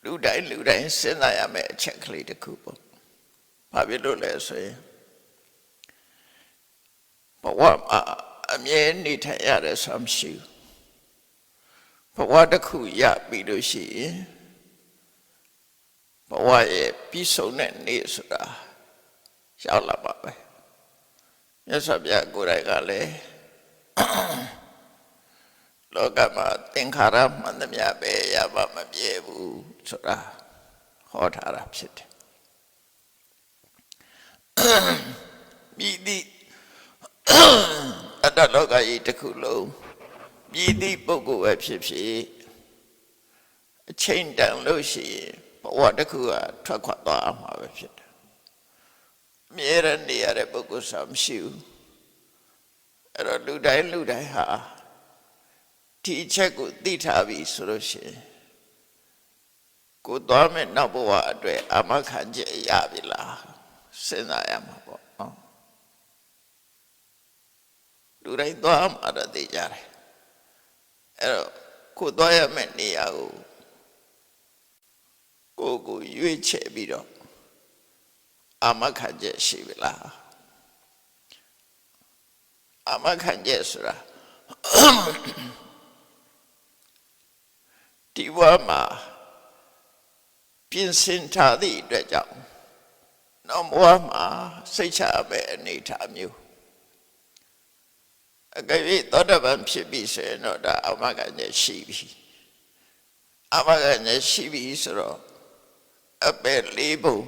လူတိုင်းစဉ်းစားရမယ့်အချက်ကလေးတစ်ခုပေါ့ဘာဖြစ်လို့လဲဆိုရင်ဘဝမှာအမြဲနေထိုင်ရတယ်ဆိုတာမရှိဘူးဘဝတစ်ခုရပြီလို့ရှိရင်ဘဝရဲ့ပြီးဆုံးတဲ့နေ့ဆိုတာရောက်လာပါပဲမြတ်စွာဘုရားကိုယ်တိုင်ကလည်းလောကမှာသင်္ခါရမှန်သမျှပဲရပါမပြည့်ဘူးဆိုတာဟောထားတာဖြစ်တယ်မိသည့်အတ္တလောကကြီးတစ်ခုလုံးမိသည့်ပုဂ္ဂိုလ်ပဲဖြစ်ဖြစ်အချိန်တန်လို့ရှိရင်ဘဝတစ်ခုကထွက်ခွာသွားမှာပဲဖြစ်တယ်အမြဲတမ်းနေရတဲ့ပုဂ္ဂိုလ်ဆိုမရှိဘူးအဲ့တော့လူတိုင်းဟာဒီအချက်ကိုသိထားပြီဆိုလို့ရှိရင်ကိုသွားမဲ့နောက်ဘဝအတွက်အာမခံချက်ရပြီလားစဉ်းစားရမှာပေါ့နော်လူတိုင်းသွားမှာတော့သိကြတယ်အဲ့တော့ကိုသွားရမယ့်နေရာကိုရွေးချယ်ပြီးတော့အာမခံချက်ရှိပြီလားအာမခံချက်ဆိုတာဒီဘဝမှာပြင်ဆင်ထားသည့်အတွက်ကြောင့်နောက်ဘဝမှာစိတ်ချမဲ့အနေထားမျိုးအကယ်၍သောတာပန်ဖြစ်ပြီဆိုရင်တော့ဒါအာမခံချက်ရှိပြီအာမခံချက်ရှိပြီဆိုတော့အပယ်လေးပုံ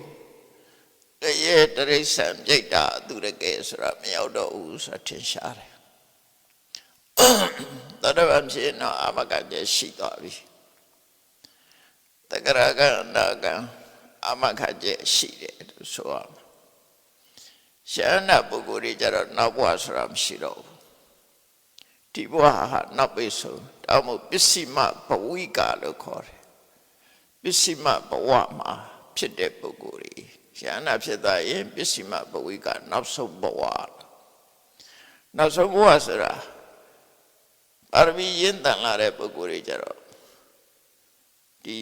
တရေတရိစ္ဆာန်ပြိတ္တာသူရကဲဆိုတာမရောက်တော့ဘူးဆိုတာထင်ရှားတယ်သောတာပန်ဖြစ်ရင်တော့အာမခံချက်ရှိသွားပြီတဂရကနာကအာမခံချက်ရှိတယ်လို့ဆိုရမယ်ရှန္ဒပုဂ္ဂိုလ်တွေကြတော့နောက်ဘဝဆိုတာမရှိတော့ဘူးဒီဘဝဟာနောက်ပိတ်ဆိုတောင်းမို့ပစ္စည်းမဘဝိကလို့ခေါ်တယ်ပစ္စည်းမဘဝမှာဖြစ်တဲ့ပုဂ္ဂိုလ်တွေရှန္ဒဖြစ်သွားရင်ပစ္စည်းမဘဝိကနောက်ဆုံးဘဝနောက်ဆုံးဘဝဆိုတာပါရမီရင့်တန်လာတဲ့ပုဂ္ဂိုလ်တွေကြတော့ဒီ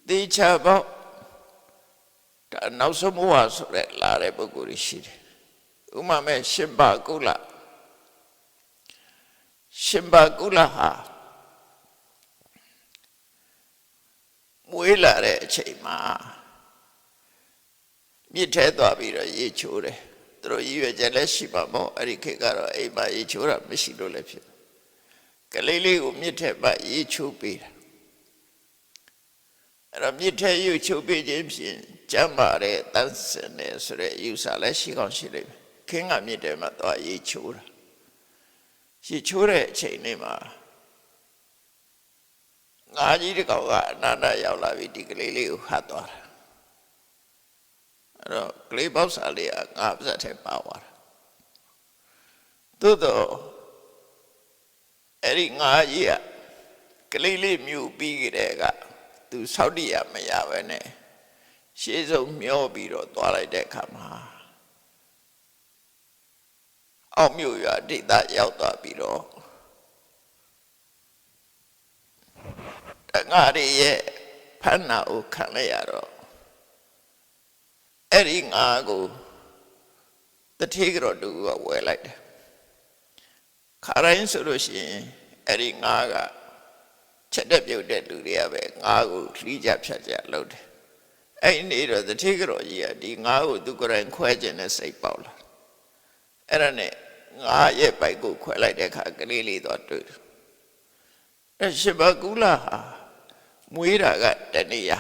သေချာပေါ့ဒါနောက်ဆုံးဘဝဆိုတဲ့လာတဲ့ပုဂ္ဂိုလ်တွေရှိတယ်ဥမာမဲ့ရှင်ဘကုလဟာမွေးလာတဲ့အချိန်မှာမြစ်ထဲသွားပြီးတော့ရေချိုးတယ်သူတို့ရည်ရွယ်ချက်လည်းရှိပါမို့အဲ့ဒီခေတ်ကတော့အိမ်မှာရေချိုးတာမရှိလို့လည်းဖြစ်ကလေးလေးကိုမြစ်ထဲမှာရေချိုးပေးတာအဲ့တော့မြစ်ထဲရေချိုးပေးခြင်းဖြင့်ကျမ်းမာတဲ့တန်းစင်တယ်ဆိုတဲ့ယူဆလည်းရှိကောင်းရှိလိမ့်မယ်ခင်းကမြစ်ထဲမှာသွားရေချိုးတာရေချိုးတဲ့အချိန်လေးမှာငါးကြီးတစ်ကောင်ကအနာနာရောက်လာပြီးဒီကလေးလေးကိုဟတ်သွားတာအဲ့တော့ကလေးပေါက်စာလေးကငါးပါးစပ်ထဲပါသွားတာသို့တော့အဲ့ဒီငါးကြီးကကလေးလေးမြူပြီးကြတဲ့ကသူဆောက်တည်ရမရပဲနဲ့ရှေးဆုံးမျောပြီးတော့သွားလိုက်တဲ့အခါမှာအောက်မြို့ရွာဒေသရောက်သွားပြီးတော့ငါးရီရဲ့ဖန်နာကိုခံလိုက်ရတော့အဲ့ဒီငါးကိုတထေးကြော်တူကဝယ်လိုက်တယ်ခါတိုင်းဆိုလို့ရှိရင်အဲ့ဒီငါးကချက်တက်ပြုတ်တဲ့လူတွေကပဲငါးကိုခရီးကြဖြတ်ကြလုပ်တယ်အဲ့ဒီနေတော့တထေးကြော်ကြီးကဒီငါးကိုသူကိုယ်တိုင်ခွဲခြင်းနဲ့စိတ်ပေါက်လာအဲ့ဒါနဲ့ငါးရဲ့ပိုက်ကိုခွဲလိုက်တဲ့အခါကလေးလေးတော့တွေ့တယ်အဲ့ရှင်ဘကုလဟာမွေးတာကတဏှာ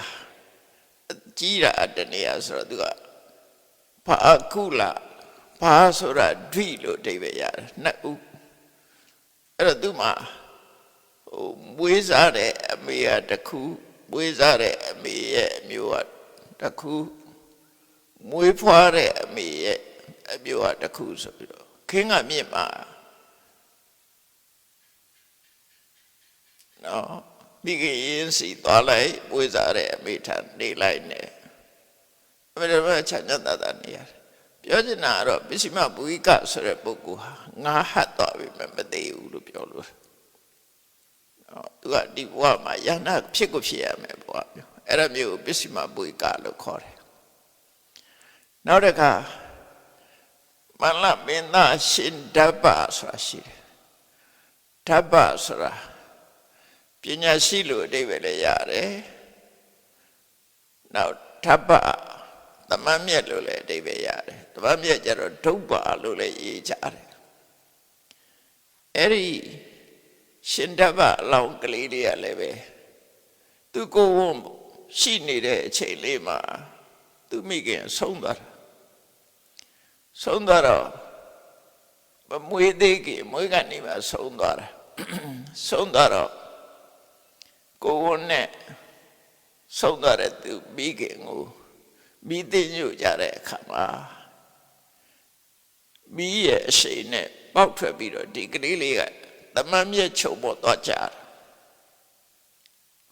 ကြီးတာတဏှာဆိုတော့သူကဘာကုလဘာဆိုတာဓိလို့အဓိပ္ပာယ်ရတယ်နှစ်ဦးအဲ့တော့သူမှမွေးစားတဲ့အမေကတစ်ခုမွေးစားတဲ့အမေရဲ့အမျိုးကတစ်ခုမွေးဖွားတဲ့အမေရဲ့အမျိုးကတစ်ခုဆိုပြီးတော့ခင်းကမြင့်မှာနော်မိခင်ရင်စီသွားလိုက်မွေးစားတဲ့အမေထနေလိုက်နေအမေတို့ချမ်းသာတာနေရတယ်ပြောချင်တာကတော့ပစ္စည်းမဘူိကဆိုတဲ့ပုဂ္ဂိုလ်ဟာငါဟတ်သွားပြီမသိဘူးလို့ပြောလို့သူကဒီဘဝမှာယန္နာဖြစ်ကိုဖြစ်ရမယ်ဘဝမျိုး အဲ့ဒါမျိုးပစ္စည်းမဘွေကလို့ခေါ်တယ်နောက်တစ်ခါမလမင်းသားရှင်ဓဗ္ဗဆိုတာရှိတယ်ဓဗ္ဗဆိုတာပညာရှိလို့အဓိပ္ပာယ်လည်းရတယ်နောက်ဓဗ္ဗသမန်မြတ်လို့လည်းအဓိပ္ပာယ်ရတယ်သမန်မြတ်ကျတော့ဒုဗ္ဗလို့လည်းရေးကြတယ်အဲ့ဒီရှင်ဓဗ္ဗအလောင်းကလေးလေးကလည်းပဲသူကိုယ်ဝန်ရှိနေတဲ့အချိန်လေးမှာသူမိခင်ဆုံးသွားတာဆုံးသွားတော့မမွေးသေးခင်မွေးကနေမှဆုံးသွားတာဆုံးသွားတော့ကိုယ်ဝန်နဲ့ဆုံးသွားတဲ့သူမိခင်ကိုမိသိညွတ်ကြတဲ့အခါမှာမိရဲ့အရှိန်နဲ့ပေါက်ထွက်ပြီးတော့ဒီကလေးလေးကသမန်မြတ်ချုပ်ပေါ်သွားကြတယ်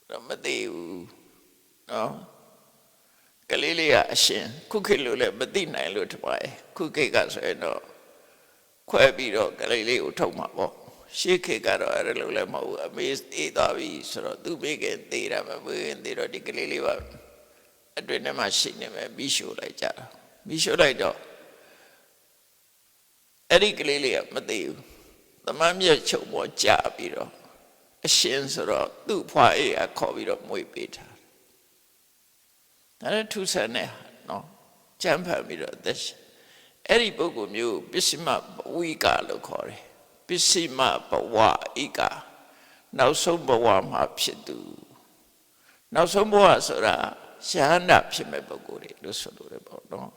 တော့မသိဘူးနော်ကလေးလေးကအရှင်ခုခေတ်လိုလည်းမသိနိုင်လို့တပါးခုခေတ်ကဆိုရင်တော့ခွဲပြီးတော့ကလေးလေးကိုထုတ်မှာပေါ့ရှေးခေတ်ကတော့အဲ့လိုလည်းမဟုတ်ဘူးအမေသေးသွားပြီဆိုတော့သူ့မိခင်သေးတာမမွေးရင်သေးတော့ဒီကလေးလေးပါအတွင်းထဲမှာရှိနေမယ်ပြီးရှို့လိုက်ကြတာပြီးရှို့လိုက်တော့အဲ့ဒီကလေးလေးကမသိဘူးသမန်မြတ်ချုပ်ပေါ်ကြာပြီးတော့အရှင်ဆိုတော့သူ့ဖွာအေးကခေါ်ပြီးတော့မွေးပေးထားတယ်ဒါလည်းထူးဆန်းတဲ့နော်ကြမ်းဖက်ပြီးတော့သက်ရှင်အဲ့ဒီပုဂ္ဂိုလ်မျိုးပစ္စည်းမဘဝိကလို့ခေါ်တယ်ပစ္စည်းမဘဝဣကနောက်ဆုံးဘဝမှာဖြစ်သူနောက်ဆုံးဘဝဆိုတာရှားနာဖြစ်မဲ့ပုဂ္ဂိုလ်တွေလို့ဆိုလို့ရတယ်ပေါ့နော်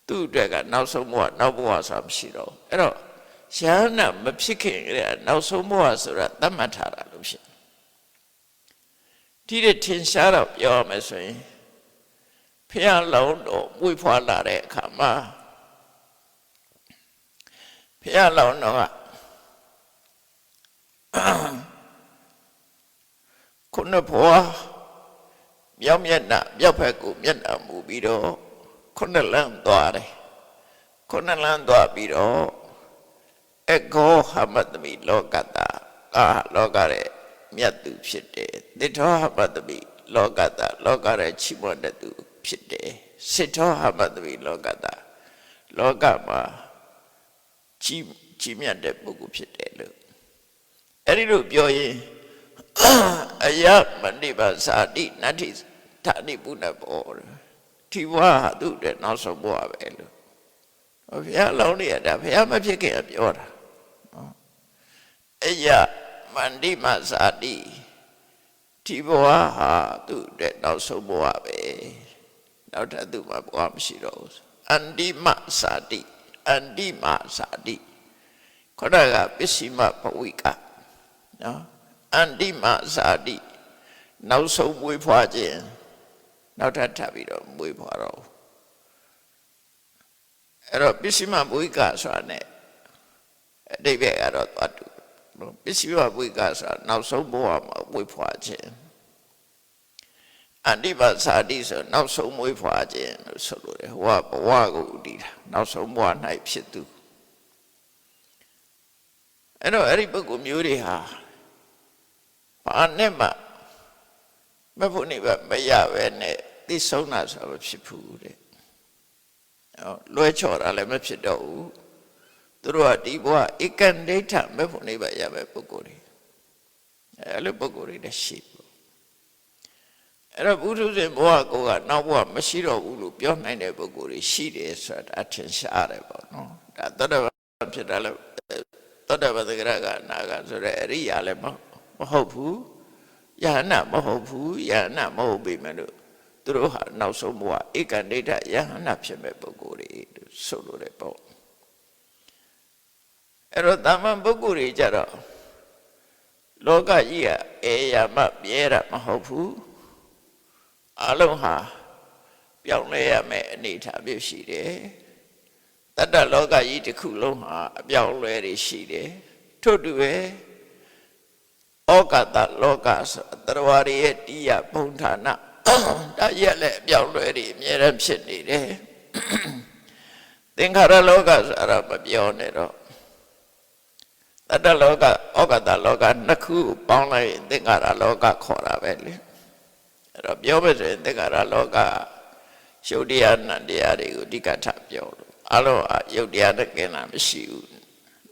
သူ့အတွက်ကနောက်ဆုံးဘဝနောက်ဘဝဆိုတာမရှိတော့အဲ့တော့ရှားနာမဖြစ်ခင်ကနောက်ဆုံးဘဝဆိုတာသတ်မှတ်ထားတာလို့ဖြစ်ဒီတဲ့ထင်ရှားတော့ပြောရမယ်ဆိုရင်ဖះလောင်းတော်မွေးဖွားလာတဲ့အခါမှာဖះလောင်းတော်ကခုနဘဝမြောက်မျက်နှာမြောက်ဘက်ကိုမျက်နှာမူပြီးတော့ခုနလမ်းသွားတယ်ခုနလမ်းသွားပြီးတော့အကောဟမတမိလောကတာလောကရဲ့မြတ်သူဖြစ်တယ်တိထောဟမတမိလောကတာလောကရဲ့ချီးမွမ်းတဲ့သူဖြစ်တယ်စစ်ထောဟမတမိလောကတာလောကမှာကြီးမြတ်တဲ့ပုဂ္ဂိုလ်ဖြစ်တယ်လို့အဲ့ဒီလိုပြောရင်အယမဏိပါစာတိနတ္ထိဌာနိပုဏ္ဏဘောဒီဘဝဟာသူ့တဲ့နောက်ဆုံးဘဝပဲလို့ဘုရားလောင်းနေရတာဘုရားမဖြစ်ခင်ပြောတာနော်အယမဏိမစာတိဒီဘဝဟာသူ့တဲ့နောက်ဆုံးဘဝပဲနောက်ထပ်သူ့မှာဘဝမရှိတော့ဘူးအန္တိမစာတိအန္တိမစာတိခေါ်တာကပစ္စည်းမဘဝိကနော်အန္တိမစာတိနောက်ဆုံးမွေးဖွားခြင်းနောက်ထပ်ထပ်ပြီးတော့မွေးဖွားတော့အဲ့တော့ပစ္စည်းမဘဝိကဆိုတာ ਨੇ အတိပ္ပယ်ကတော့သွားတူပစ္စည်းမဘဝိကဆိုတာနောက်ဆုံးဘဝမှာမွေးဖွားခြင်းအန္တိမစာတိဆိုနောက်ဆုံးမွေးဖွားခြင်းလို့ဆိုလို့တယ်ဟိုကဘဝကိုဥတည်တာနောက်ဆုံးဘဝ၌ဖြစ်သူအဲ့တော့အဲ့ဒီပုဂ္ဂိုလ်မျိုးတွေဟာဘာနဲ့မှမဖို့နေပါမရပဲနဲ့သိဆုံးတာဆိုမဖြစ်ဘူးတဲ့လွဲချော်တာလည်းမဖြစ်တော့ဘူးသူတို့ကဒီဘဝဧကန္ဒိဋ္ဌမဖို့နေပါရပဲပုဂ္ဂိုလ်တွေအဲ့လိုပုဂ္ဂိုလ်တွေလည်းရှိဘူးအဲ့တော့ဘုထုဇဉ်ဘဝကိုကနောက်ဘဝမရှိတော့ဘူးလို့ပြောနိုင်တဲ့ပုဂ္ဂိုလ်တွေရှိတယ်ဆိုတာအထင်ရှားတယ်ပေါ့နော်ဒါသောတာပန်ဖြစ်တာလည်းသောတာပန်သဂရကအနာဂတ်ဆိုတဲ့အရိယာလည်းမဟုတ်ဘူးယဟနာမဟုတ်ဘူးယဟနာမဟုတ်ပေမဲ့လို့သူတို့ဟာနောက်ဆုံးဘဝဧကန္ဒိဋ္ဌယဟနာဖြစ်မဲ့ပုဂ္ဂိုလ်တွေလို့ဆိုလိုတယ်ပေါ့အဲ့တော့တာမန်ပုဂ္ဂိုလ်တွေကြတော့လောကကြီးကအေယာမပြဲတာမဟုတ်ဘူးအလုံးဟာပြောင်းလဲရမယ်အနေအထားမျိုးရှိတယ်တတ္တလောကကြီးတစ်ခုလုံးဟာအပြောင်းလဲတွေရှိတယ်ထို့တူပဲဩကာသလောကဆိုတရဝရရဲ့တရားဘုံဌာနဒါရက်လည်းအပြောင်းလဲတွေအများရန်ဖြစ်နေတယ်သင်္ခါရလောကဆိုတာမပြောနဲ့တော့တတ္တလောကဩကာသလောကနှစ်ခုပေါင်းလိုက်သင်္ခါရလောကခေါ်တာပဲလေ တော့ပြောမယ်ဆိုရင်သင်္ခါရလောကရုပ်တရားနံတရားတွေကိုအဓိကထားပြောလို့အလုံးရုပ်တရားနဲ့ကင်းတာမရှိဘူး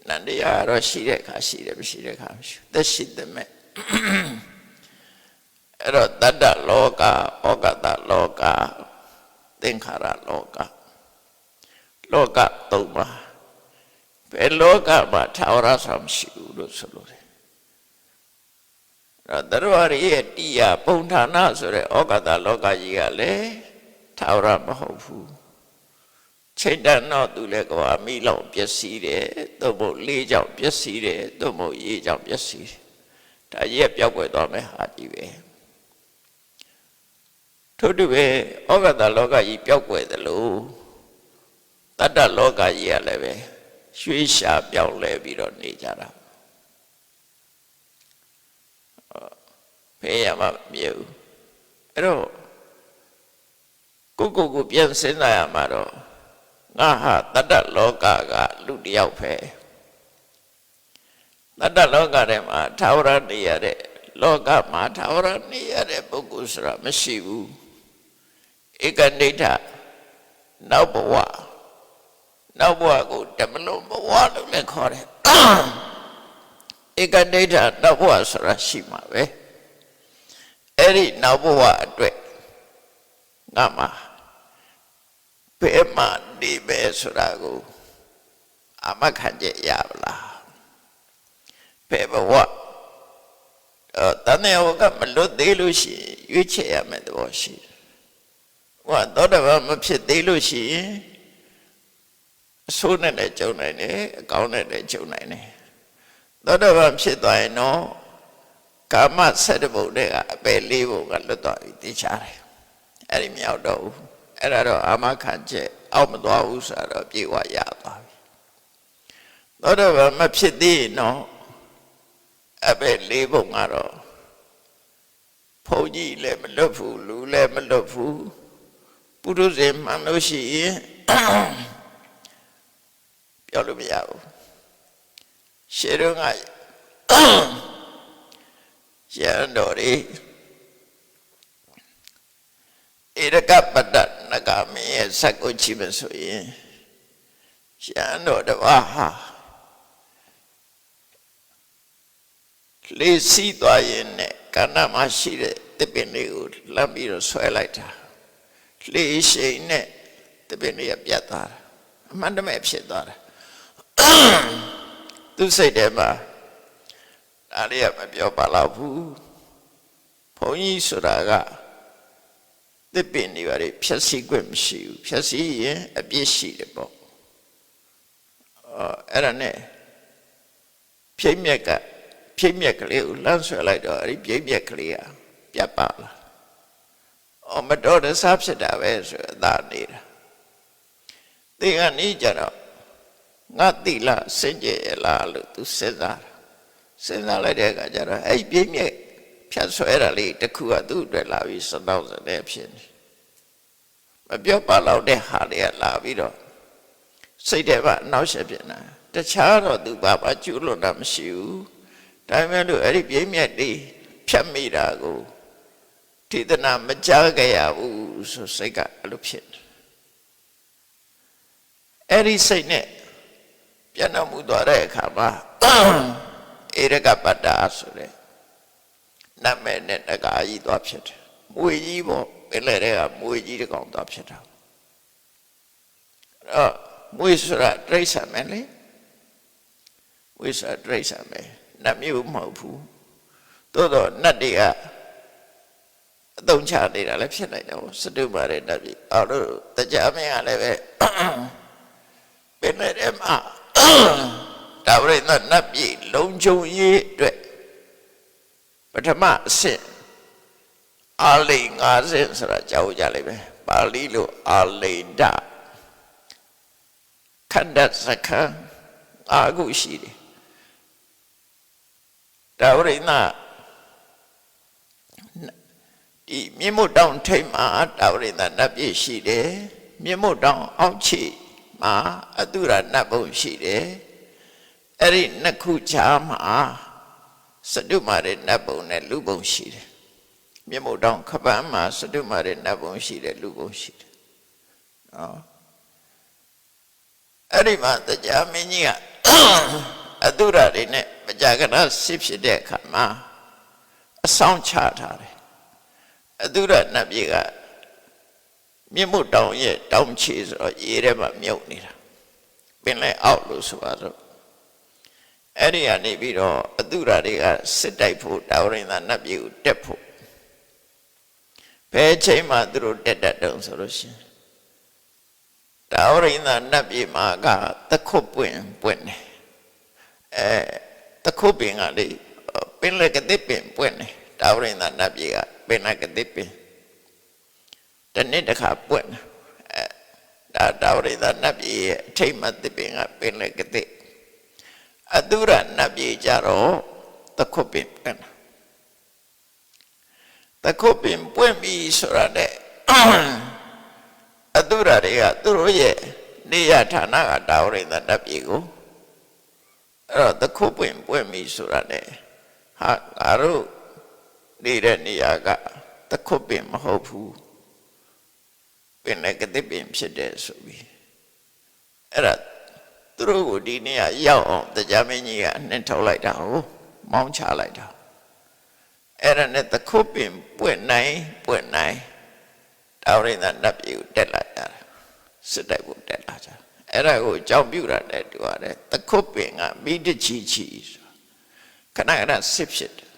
နံတရားတော့ရှိတဲ့အခါရှိတယ်မရှိတဲ့အခါမရှိဘူးသက်ရှိတဲ့မဲ့အဲ့တော့တတ္တလောကဩဃတလောကသင်္ခါရလောကလောကသုံးပါးဘယ်လောကမှာထာဝရဆိုတာမရှိဘူးလို့ဆိုလို့တယ်အဲ့တော့တရားရဲ့တရားပုံဌာနဆိုတဲ့ဩဃတလောကကြီးကလည်းထာဝရမဟုတ်ဘူးချိန်တန်တော့သူလည်းကဘာမိလောက်ပျက်စီးတယ်သို့မဟုတ်လေးကြောင့်ပျက်စီးတယ်သို့မဟုတ်ရေကြောင့်ပျက်စီးတယ်ဒါရဲ့ပြောက်ွယ်သွားမယ်ဟာကြီးပဲထို့တူပဲဩဃတလောကကြီးပြောက်ွယ်သလိုတတ္တလောကကြီးကလည်းပဲရွှေရှာပြောင်းလဲပြီးတော့နေကြတာဖေးရမှာမမြဲဘူးအဲ့တော့ကိုပြန်စဉ်းစားရမှာတော့ငါဟာတတ္တလောကကလူတယောက်ပဲတတ္တလောကထဲမှာထာဝရနေရတဲ့လောကမှာထာဝရနေရတဲ့ပုဂ္ဂိုလ်ဆိုတာမရှိဘူးဧကနိဋ္ဌနောက်ဘဝကိုတမလုံးဘဝလို့လည်းခေါ်တယ်ဧကနိဋ္ဌနောက်ဘဝဆိုတာရှိမှာပဲအဲ့ဒီနောက်ဘဝအတွက်ငါမှာဘယ်မှနေပဲဆိုတာကိုအမခံချက်ရပါလားဘယ်ဘဝတဏှာကမလွတ်သေးလို့ရှိရင်ရွေးချယ်ရမယ်သဘောရှိတယ်ဟောသောတပန်မဖြစ်သေးလို့ရှိရင်အဆိုးနဲ့လည်းကြုံနိုင်တယ်အကောင်းနဲ့လည်းကြုံနိုင်တယ်သောတပန်ဖြစ်သွားရင်တော့ကာမ7ဘုံတွေကအပယ်4ဘုံကလွတ်သွားပြီသိချတယ်အဲ့ဒီမြောက်တော့ဘူးအဲ့ဒါတော့အာမခံချက်အောက်မသွားဘူးဆိုတော့ပြေဝရသွားပြီသောတပန်မဖြစ်သေးရင်တော့အပယ်4ဘုံကတော့ဘုံကြီးလည်းမလွတ်ဘူးလူလည်းမလွတ်ဘူးပုရုဇဉ်မှန်လို့ရှိရင်ပြောလို့မရဘူးရှေးတုန်းကရန်တော်တွေဧရကပတ္တနဂမင်းရဲ့ဇက်ကိုကြည့်မဆိုရင်ရန်တော်တစ်ပါးဟာလေးစီးသွားရင်နဲ့ကဏ္ဍမှာရှိတဲ့တပင်လေးကိုလမ်းပြီးတော့ဆွဲလိုက်တာလေးရှိန်နဲ့တပင်လေးကပြတ်သွားတာအမှန်တမဲ့ဖြစ်သွားတာသူစိတ်ထဲမှာဒါလေးကမပြောပါတော့ဘူးဘုန်းကြီးဆိုတာကတပင်တွေပါလေဖြတ်စည်းခွင့်မရှိဘူးဖြတ်စည်းရင်အပြစ်ရှိတယ်ပေါ့အဲ့ဒါနဲ့ပြိမြက်ကလေးကိုလမ်းဆွဲလိုက်တော့အဲ့ဒီပြိမြက်ကလေးကပြတ်ပါလားမတော်တဆဖြစ်တာပဲဆိုအသာနေတာသင်ကနေကြတော့ငါတိလားစင်ကြယ်လားလို့သူစဉ်းစားလိုက်တဲ့အခါကျတော့အဲ့ပြိမြက်ဖြတ်ဆွဲတာလေးတစ်ခုကသူ့အတွက်လာပြီးစတော့စတဲ့ဖြစ်နေမပြောပါတော့တဲ့ဟာလေးကလာပြီးတော့စိတ်ထဲမှာနောက်ဆက်ဖြစ်နေတာတခြားတော့သူဘာကျူးလွန်တာမရှိဘူးဒါပေမဲ့လို့အဲ့ဒီပြိမြက်လေးဖြတ်မိတာကိုထေသနာမကြားကြရဘူးဆိုစိတ်ကအဲ့လိုဖြစ်တယ်အဲ့ဒီစိတ်နဲ့ပြန်တော်မူသွားတဲ့အခါမှာဧရကပတ္တာဆိုတဲ့နာမည်နဲ့တကားကြီးသွားဖြစ်တယ်မွေကြီးပေါ့ပင်လယ်ထဲကမွေကြီးတစ်ကောင်သွားဖြစ်တာအဲ့တော့မွေဆိုတာတိရစ္ဆာန်ပဲလေမွေဆိုတာတိရစ္ဆာန်ပဲနတ်မျိုးမဟုတ်ဘူးသို့တော့နတ်တွေကအသုံးချနေတာလည်းဖြစ်နိုင်တယ်စတုမာရဲ့နတ်ပြည်အော်လို့တရားမင်းကလည်းပဲပင်လယ်ထဲမှာဒါဝိနနတ်ပြည်လုံခြုံရေးအတွက်ပထမအဆင့်အာလိန်50ဆိုတာကြောက်ကြလိမ့်မယ်ပါဠိလိုအာလိန်ဒခန္ဓာစခန်း5ခုရှိတယ်ဒါဝိနဒီမြင့်မို့တောင်ထိပ်မှာဒါဝိနနတ်ပြည်ရှိတယ်မြင့်မို့တောင်အောက်ခြေမှာအတုရနတ်ဘုံရှိတယ်အဲ့ဒီနှစ်ခုကြားမှာစတုမာရဲ့နတ်ဘုံနဲ့လူဘုံရှိတယ် မြတ်မို့တောင်ခပန်းမှာစတုမာတဲ့နတ်ဘုံရှိတယ်လူဘုံရှိတယ်နော်အဲ့ဒီမှာတရားမင်းကြီးကအတုရတွေနဲ့မကြာခဏစစ်ဖြစ်တဲ့အခါမှာအဆောင်ချထားတယ်အတုရနတ်ပြည်ကမြင့်မို့တောင်ရဲ့တောင်ချေဆိုတော့ရေထဲမှာမြုပ်နေတာပင်လဲအောက်လို့ဆိုပါတော့အဲ့ဒီကနေပြီးတော့အတုရတွေကစစ်တိုက်ဖို့တာဝရိန္ဒနတ်ပြည်ကိုတက်ဖို့ဘယ်ချိန်မှသူတို့တက်တတ်တုံဆိုလို့ရှိရင်တာဝရိန္ဒနတ်ပြည်မှာကတခုတ်ပွင့်တယ်တခုတ်ပင်ကလေပင်လက်ကတိပင်ပွင့်တယ်တာဝရိန္ဒနတ်ပြည်ကပင်လက်ကတိပင်တနေ့တစ်ခါပွင့်တယ်တာဝရိန္ဒနတ်ပြည်ရဲ့အထိတ်မှတိပင်ကပင်လက်ကတိအတုရနတ်ပြည်ကြတော့တခုတ်ပင်ပွင့်တခုတ်ပင်ပွင့်ပြီဆိုရတဲ့အတုရတွေကသူတို့ရဲ့နေရဌာနကတာဝရိန္ဒနတ်ပြည်ကိုအဲ့တော့တခုတ်ပင်ပွင့်ပြီဆိုရတဲ့ဟာငါတို့နေတဲ့နေရာကတခုတ်ပင်မဟုတ်ဘူးပင်လည်းကတိပင်ဖြစ်တယ်ဆိုပြီးအဲ့ဒါသူတို့ကိုဒီနေရာရောက်အောင်တရားမင်းကြီးကနှင်ထုတ်လိုက်တာဟုတ်မောင်းချလိုက်တာအဲ့ဒါနဲ့တခုတ်ပင်ပွင့်နိုင်တာဝရိန္ဒနတ်ပြည်ကိုတက်လာကြတယ်စစ်တိုက်ဖို့တက်လာကြအဲ့ဒါကိုအကြောင်းပြုတာနဲ့တူရတယ်တခုတ်ပင်ကမိတချီခဏခဏစစ်ဖြစ်တယ်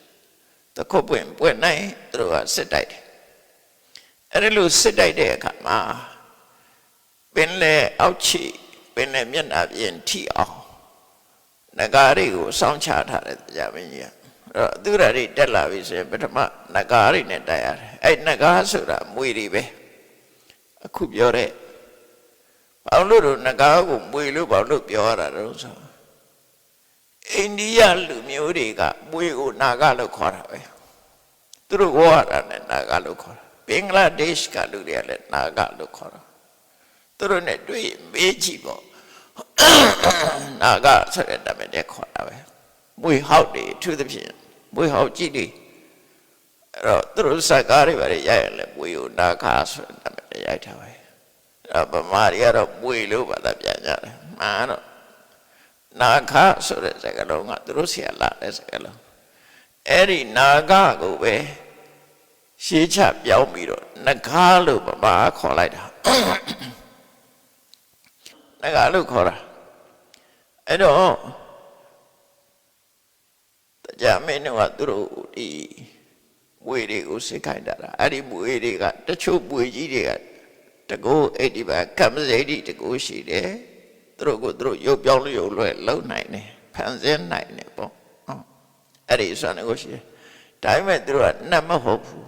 တခုတ်ပင်ပွင့်နိုင်သူတို့ကစစ်တိုက်တယ်အဲ့ဒါလို့စစ်တိုက်တဲ့အခါမှာပင်လေအောက်ချီပင်လေမျက်နှာပြင်ထိအောင်နဂါရီကိုစောင့်ချထားတဲ့တရားမင်းကြီးကအဲ့တော့သူရတွေတက်လာပြီဆိုရင်ပထမနဂါရီနဲ့တိုက်ရတယ်အဲ့နဂါဆိုတာမွေတွေပဲအခုပြောတဲ့ဘာလို့နဂါကိုမွေလို့ဘာလို့ပြောရတာတော့ဆိုအိန္ဒိယလူမျိုးတွေကမွေကိုနာဂလို့ခေါ်တာပဲသူတို့ဝါရနဲ့နာဂလို့ခေါ်တာဘင်္ဂလားဒေ့ရှ်ကလူတွေကလည်းနာဂလို့ခေါ်တာသူတို့နဲ့တွေ့မေးကြည့်ပေါ့နာဂဆိုတဲ့နာမည်နဲ့ခေါ်တာပဲမွေဟောက်တွေသူသဖြင့်မွေဟောက်ကြည့်တယ်အဲ့တော့သူတို့စကားတွေပါရရလဲမွေကိုနာဂဆိုတဲ့နာမည်နဲ့ရိုက်ထားပဲအဲ့ဗမာတွေကတော့မွေလို့ပါတာပြန်ကြတယ်မှန်တော့နာဂဆိုတဲ့စကားလုံးကသူတို့ဆရာလာတဲ့စကားလုံးအဲ့ဒီနာဂကိုပဲရှေးချပြောင်းပြီးတော့နဂါလို့ဗမာခေါ်လိုက်တာနဂါလို့ခေါ်တာအဲ့တော့တရားမင်းတို့ကသူတို့ဒီမွေတွေကိုစိတ်ခိုင်းတာအဲ့ဒီမွေတွေကတချို့မွေကြီးတွေကတကူအဲ့ဒီပါကမ္မစိတိတကူရှိတယ်သူတို့ကိုသူတို့ရုပ်ပြောင်းလို့ရုပ်လွယ်လုံနိုင်တယ်ဖန်ဆင်းနိုင်တယ်ပေါ့အဲ့ဒီဆိုတော့ရှိတယ်ဒါပေမဲ့သူတို့ကနတ်မဟုတ်ဘူး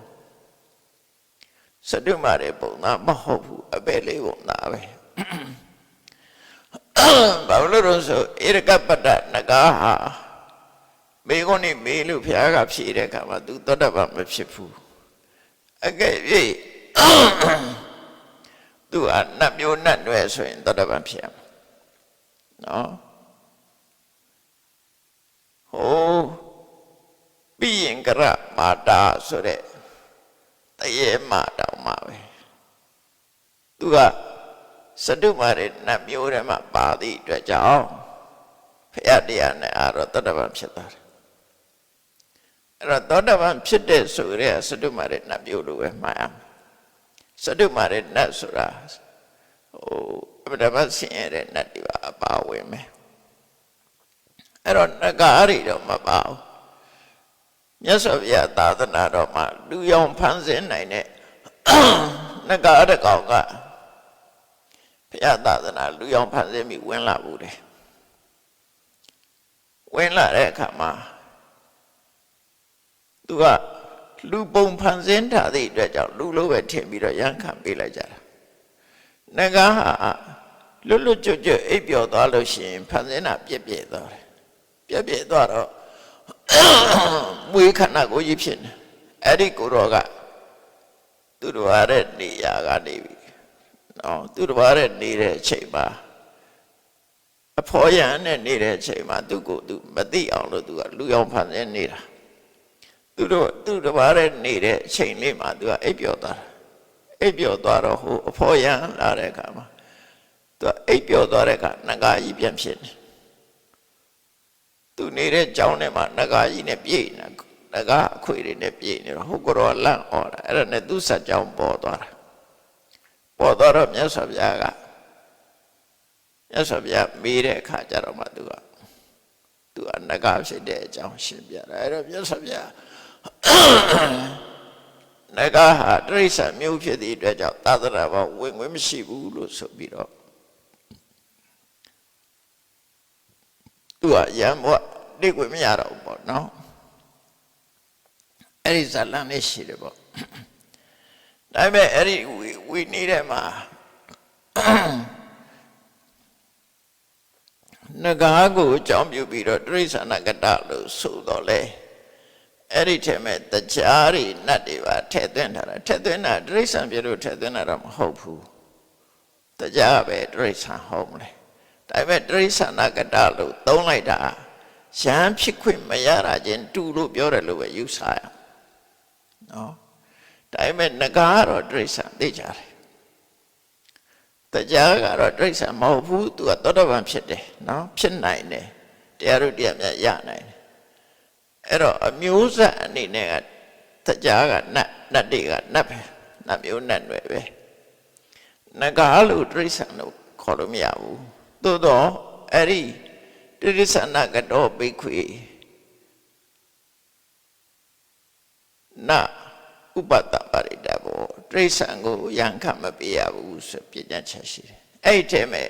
စတုမာတဲ့ပုံသားမဟုတ်ဘူးအပဲလေးပုံသားပဲဘာလို့လဲဆိုဧရကပတ္တနဂါဟာမေကုန်းနေမေလို့ဖျားကဖြေတဲ့အခါမှာ तू သောတပန်မဖြစ်ဘူးအကဲ့၍သူကနတ်မျိုးနတ်နွယ်ဆိုရင်သောတပန်ဖြစ်ရမှာနော်ဟိုပိယင်္ဂရမာတာဆိုတဲ့တရေမာတောင်မှာပဲသူကစတုမာရဲ့နတ်မျိုးထဲမှာပါသည့်အတွက်ကြောင့်ဖျားတရားနဲ့အာရောသောတပန်ဖြစ်သွားတယ်အဲ့တော့သောတပန်ဖြစ်တဲ့ဆိုရဲစတုမာရဲ့နတ်မျိုးလိုပဲမှားအောင်စတုမာရဲ့နတ်ဆိုတာဟိုအပဒမဆင်းရဲတဲ့နတ်တွေပါအပါဝင်မယ်အဲ့တော့နဂါရီတော့မပါဘူးမြတ်စွာဘုရားသာသနာတော်မှာလူရောင်ဖန်ဆင်းနိုင်တဲ့နဂါရကောင်ကဘုရားသာသနာလူရောင်ဖန်ဆင်းပြီးဝင်လာဘူးတယ်ဝင်လာတဲ့အခါမှာသူကလူပုံဖန်ဆင်းထားတဲ့အတွက်ကြောင့်လူလိုပဲထင်ပြီးတော့ရန်ခံပေးလိုက်ကြတာနဂါဟာလွတ်လွတ်ကျွတ်ကျွတ်အိပ်ပျော်သွားလို့ရှိရင်ဖန်ဆင်းတာပြည့်ပြည့်သွားတယ်ပြည့်သွားတော့မွေးခန္ဓာကိုယ်ကြီးဖြစ်နေအဲ့ဒီကိုတော်ကသူတော်ရတဲ့နေရာကနေပြီနော်သူတော်ရတဲ့နေတဲ့အချိန်မှာအဖော်ရန်နဲ့နေတဲ့အချိန်မှာသူ့ကိုသူမသိအောင်လို့သူကလူရောင်ဖန်ဆင်းနေတာ သူတပါးတဲ့နေတဲ့အချိန်လေးမှာသူကအိပ်ပျော်သွားတာအိပ်ပျော်သွားတော့ဟိုအဖော်ရန်လာတဲ့အခါမှာသူကအိပ်ပျော်သွားတဲ့အခါနဂါကြီးပြန်ဖြစ်နေသူနေတဲ့ကြောင်းထဲမှာနဂါကြီးနဲ့ပြေးနေနဂါအခွေတွေနဲ့ပြေးနေတော့ဟိုကတော့လန့်អော်တာအဲ့ဒါနဲ့သူ့ဆက်ကြောင်းပေါ်သွားတာပေါ်သွားတော့မြတ်စွာဘုရားကမြတ်စွာဘုရားမေးတဲ့အခါကျတော့မှသူကနဂါဖြစ်တဲ့အကြောင်းရှင်းပြတာအဲ့တော့မြတ်စွာဘုရားနဂါဟာတိရစ္ဆာန်မျိုးဖြစ်သည့်အတွက်ကြောင့်သာသနာ့ဘောင်ဝင်ခွင့်မရှိဘူးလို့ဆိုပြီးတော့သူကရံဘောတိတ်ခွင့်မရတော့ဘူးပေါ့နော်အဲ့ဒီဇာလန်လေးရှိတယ်ပေါ့ဒါပေမဲ့အဲ့ဒီဝီနေတဲ့မှာနဂါကိုအကြောင်းပြုပြီးတော့တိရစ္ဆာန်ကတလို့ဆိုတော့လေအဲ့ဒီထဲမှာတရားတွေနတ်တွေပါထည့်သွင်းထားတာထည့်သွင်းတာတိရစ္ဆာန်ပြလို့ထည့်သွင်းတာတော့မဟုတ်ဘူးတရားပဲတိရစ္ဆာန်ဟုတ်မလဲဒါပေမဲ့တိရစ္ဆာန်ကတလို့သုံးလိုက်တာရဟန်းဖြစ်ခွင့်မရတာချင်းတူလို့ပြောတယ်လို့ပဲယူဆရနော်ဒါပေမဲ့နဂါကတော့တိရစ္ဆာန်သိကြတယ်တရားကတော့တိရစ္ဆာန်မဟုတ်ဘူးသူကသောတာပန်ဖြစ်တယ်နော်ဖြစ်နိုင်တယ်တရားတို့တရားများရနိုင်တယ်အဲ့တော့အမျိုးဆက်အနေနဲ့ကတရားကနတ်တွေကနတ်ပဲနတ်မျိုးနတ်တွေပဲနဂါလို့တိရစ္ဆာန်လို့ခေါ်လို့မရဘူးသို့တော့အဲ့ဒီတိရစ္ဆာန်ကတော်ဘိက္ခွေနဥပတ္တပရိတ္တဘောတိရစ္ဆာန်ကိုရံခမပေးရဘူးဆိုပြညာချက်ရှိတယ်အဲ့ဒီထဲမှာ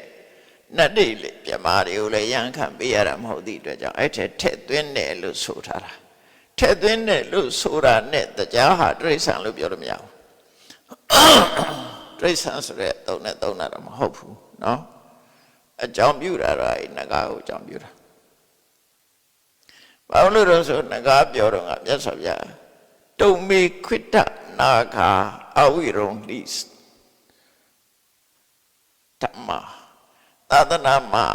နတ်တွေလေပြမာတွေကိုလည်းရံခပေးရတာမဟုတ်သည့်အတွက်ကြောင့်အဲ့ထဲထည့်သွင်းတယ်လို့ဆိုထားတာထည့်သွင်းတယ်လို့ဆိုတာနဲ့တရားဟာတိရစ္ဆာန်လို့ပြောလို့မရဘူးတိရစ္ဆာန်ဆိုတဲ့သုံးနဲ့သုံးတာတော့မဟုတ်ဘူးနော်အကြောင်းပြုတာတော့အဲ့နဂါကိုအကြောင်းပြုတာဘာလို့လဲဆိုနဂါပြောတော့ကမြတ်စွာဘုရားတုံမေခွိတ္တနာဂါအဝိရုံလိဓမ္မသာသနာမှာ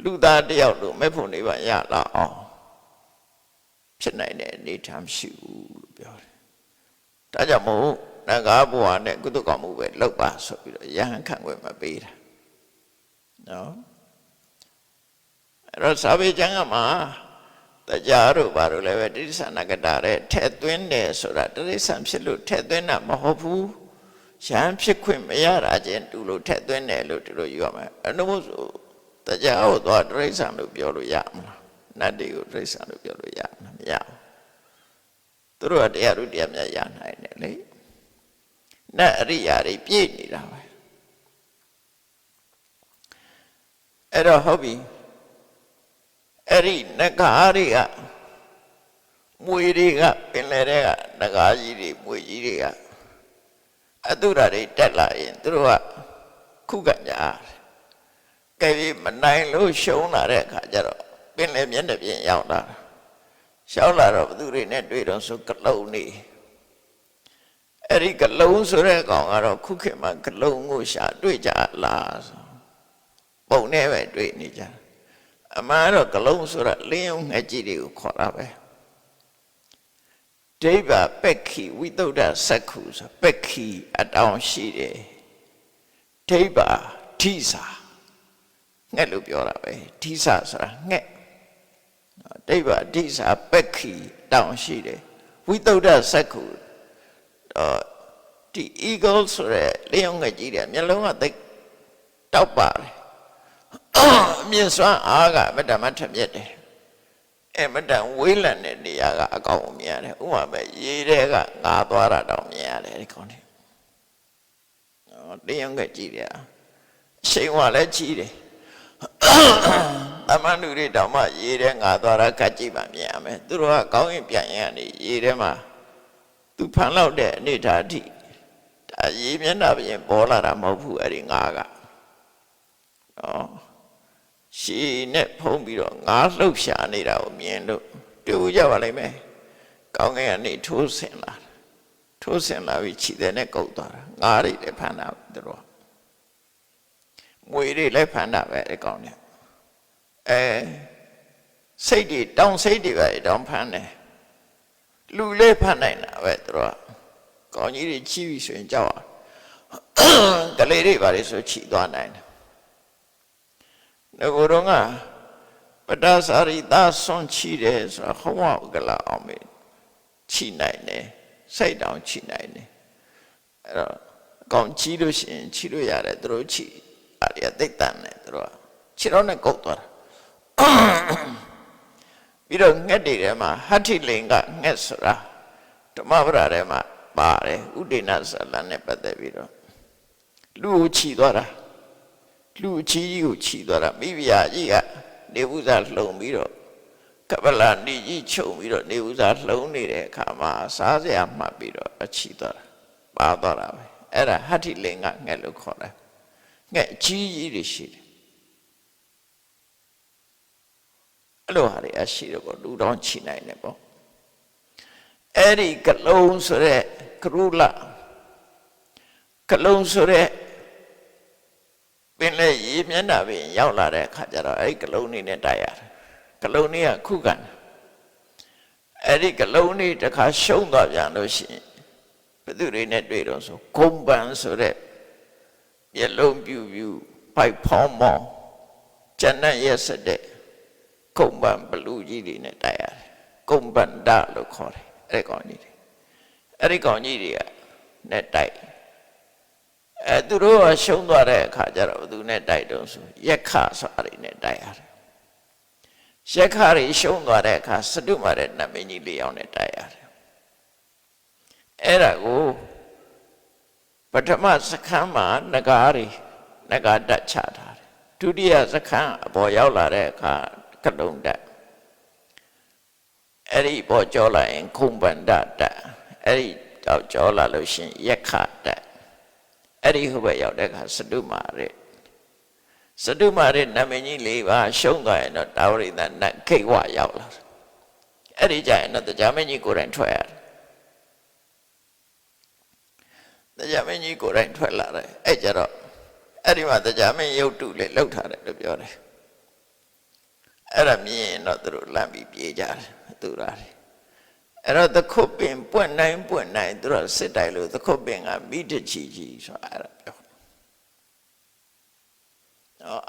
လူသားတယောက်လို့မဲ့ဖို့နေပါရလာအောင်ဖြစ်နိုင်တဲ့အနေအထားမရှိဘူးလို့ပြောတယ်ဒါကြောင့်မို့နဂါဘဝနဲ့ကုသကောင်းမှုပဲလောက်ပါဆိုပြီးတော့ယဟန်ခံွယ်မပေးတာနော်အဲ့တော့စာပေကျမ်းကမှာတရားတို့ဘာလို့လဲပဲတိရစ္ဆာန်ကတာတဲ့ထဲ့သွင်းတယ်ဆိုတာတိရစ္ဆာန်ဖြစ်လို့ထဲ့သွင်းတာမဟုတ်ဘူးရဟန်းဖြစ်ခွင့်မရတာချင်းတူလို့ထဲ့သွင်းတယ်လို့ဒီလိုယူရမယ်အဲ့လိုမို့ဆိုတရားကိုသွားတိရစ္ဆာန်လို့ပြောလို့ရမလားနတ်တွေကိုတိရစ္ဆာန်လို့ပြောလို့ရမလားမရဘူးသူတို့ကတရားတို့တရားများရနိုင်တယ်လေနတ်အရိယာတွေပြည့်နေတာပဲအဲ့တော့ဟုတ်ပြီအဲ့ဒီနဂါတွေကမွေတွေကပင်လယ်တွေကနဂါကြီးတွေမွေကြီးတွေကအတုရတွေတက်လာရင်သူတို့ကခုခံကြတယ်ကဲပြီးမနိုင်လို့ရှုံးလာတဲ့အခါကျတော့ပင်လယ်မျက်နှာပြင်ရောက်လာရောက်လာတော့ဘသူတွေနဲ့တွေ့တော့ဆိုကလုံးနေအဲ့ဒီကလုံးဆိုတဲ့ကောင်ကတော့ခုခေတ်မှာကလုံးကိုရှာတွေ့ကြလားပုံနဲ့ပဲတွေ့နေကြအမှန်တော့ကလုံးဆိုတာလင်းုံငှက်ကြီးတွေကိုခေါ်တာပဲဒိဗ္ဗပက္ခိဝိသုဒ္ဓစက္ခုဆိုပက္ခိအတောင်ရှိတယ်ဒိဗ္ဗဓိစာငှက်လို့ပြောတာပဲဓိစာဆိုတာငှက်ဒိဗ္ဗဓိစာပက္ခိတောင်ရှိတယ်ဝိသုဒ္ဓစက္ခုဒီ eagle ဆိုတဲ့လင်းုံငှက်ကြီးတွေမျက်လုံးကသိတောက်ပါတယ်အမြင့်စွမ်းအားကအမတ္တမထမြက်တယ်အမတ္တဝေးလံတဲ့နေရာကအကောင်းမြင်ရတယ်ဥပမာပဲရေထဲကငါသွားတာတောင်မြင်ရတယ်ဒီကောင်းတယ်တင်းရုံးကကြည့်တယ်အရှိန်ဝါလည်းကြီးတယ်သမန်လူတွေတောင်မှရေထဲငါသွားတာကကြည့်ပါမြင်ရမယ်သူတို့ကကောင်းရင်ပြန်ရင်ကနေရေထဲမှာသူဖန်လောက်တဲ့အနေထားအထိဒါရေမျက်နှာပြင်ပေါ်လာတာမဟုတ်ဘူးအဲ့ဒီငါကရှီနဲ့ဖုံးပြီးတော့ငါလှုပ်ရှားနေတာကိုမြင်လို့တွေ့ကြပါလိမ့်မယ်ကောင်းကင်ကနေထိုးဆင်လာပြီးခြေတဲ့နဲ့ကုတ်သွားတာငါးတွေလည်းဖမ်းတာသူတို့မွေတွေလည်းဖမ်းတာပဲအကောင်နဲ့စိတ်တွေတောင်စိတ်တွေပဲတောင်ဖမ်းတယ် လူလေးဖတ်နိုင်တာပဲသူတို့ကကောင်းကြီးတွေချီးပြီးဆိုရင်ကြောက်အောင်ကလေးတွေပါလေဆိုချီသွားနိုင်တယ်ငကိုတော့ကပတ္တစာရိသဆွန်ချီတယ်ဆိုတာဟောင်းဝကလာအောင်မေချီနိုင်တယ်စိတ်တောင်ချီနိုင်တယ်အဲ့တော့အကောင်ချီလို့ရှိရင်ချီလို့ရတယ်သူတို့ချီအဲ့ဒီသိတန်တယ်သူတို့ချီတော့နဲ့ကုတ်သွားတာပြီးတော့ငှက်တွေထဲမှာဟဋ္ဌိလင်္ကငှက်ဆိုတာဓမ္မပဒထဲမှာပါတယ်ဥဒိဏဇာလနဲ့ပတ်သက်ပြီးတော့လူကိုချီသွားတာလူအချီကြီးကိုချီသွားတာမိဖုရားကြီးကနေဥစားလှုံပြီးတော့ကပလာနေကြီးခြုံပြီးတော့နေဥစားလှုံနေတဲ့အခါမှာစားစရာမှတ်ပြီးတော့အချီသွားတာပါသွားတာပဲအဲ့ဒါဟဋ္ဌိလင်္ကငှက်လို့ခေါ်တယ်ငှက်အချီကြီးတွေရှိတယ်အဲ့လိုဟာတွေအရှိတော့လူတောင်ချီနိုင်တယ်ပေါ့အဲ့ဒီကလုံးဆိုတဲ့ကရုလကလုံးဆိုတဲ့ပင်လေရေမျက်နှာပင်ရောက်လာတဲ့အခါကျတော့အဲ့ဒီကလုံးလေးနဲ့တိုက်ရတယ်ကလုံးလေးကခုခံအဲ့ဒီကလုံးလေးတစ်ခါရှုံးသွားပြန်လို့ရှိရင်ဘယ်သူတွေနဲ့တွေ့တော့ဆိုဂုံပန်ဆိုတဲ့မျက်လုံးပြူပြူဖိုက်ဖောင်းမောင်းကျန်တဲ့ရက်စတဲ့ဂုံပန်ဘလူကြီးတွေနဲ့တိုက်ရတယ်ဂုံပန်ဒလို့ခေါ်တယ်အဲ့ဒီကောင်ကြီးတွေအဲ့ဒီကောင်ကြီးတွေကနဲ့တိုက်သူတို့ကရှုံးသွားတဲ့အခါကျတော့ဘယ်သူနဲ့တိုက်တော့ဆိုရက်ခဆိုတာတွေနဲ့တိုက်ရတယ်ရက်ခတွေရှုံးသွားတဲ့အခါစတုမာတဲ့နတ်မင်းကြီး၄ယောက်နဲ့တိုက်ရတယ်အဲ့ဒါကိုပထမစခန်းမှာနဂါတွေနဂါတက်ချထားတယ်ဒုတိယစခန်းအပေါ်ရောက်လာတဲ့အခါကလုံးတက်အဲ့ဒီပေါ်ကျော်လာရင်ခုံပန္ဒတက်အဲ့ဒီတော့ကျော်လာလို့ရှင်ရက်ခတက်အဲ့ဒီဟိုဘက်ရောက်တဲ့အခါစတုမာရနမင်းကြီး၄ပါးရှုံးသွားရင်တော့တာဝရိသနတ်ခိတ်ဝရောက်လာအဲ့ဒီကြရင်တော့တရားမင်းကြီးကိုယ်တိုင်ထွက်ရတယ်တရားမင်းကြီးကိုယ်တိုင်ထွက်လာတယ်အဲ့ကြတော့အဲ့ဒီမှာတရားမင်းရုပ်တုလေးလှုပ်ထားတယ်လို့ပြောတယ်အဲ့ဒါမြင်ရင်တော့သူတို့လမ်းပြီးပြေးကြတယ်သူရာတွေအဲ့တော့သခုတ်ပင်ပွင့်နိုင်သူတို့စစ်တိုက်လို့သခုတ်ပင်ကမိတချီကြီးဆိုတာအဲ့ဒါပြော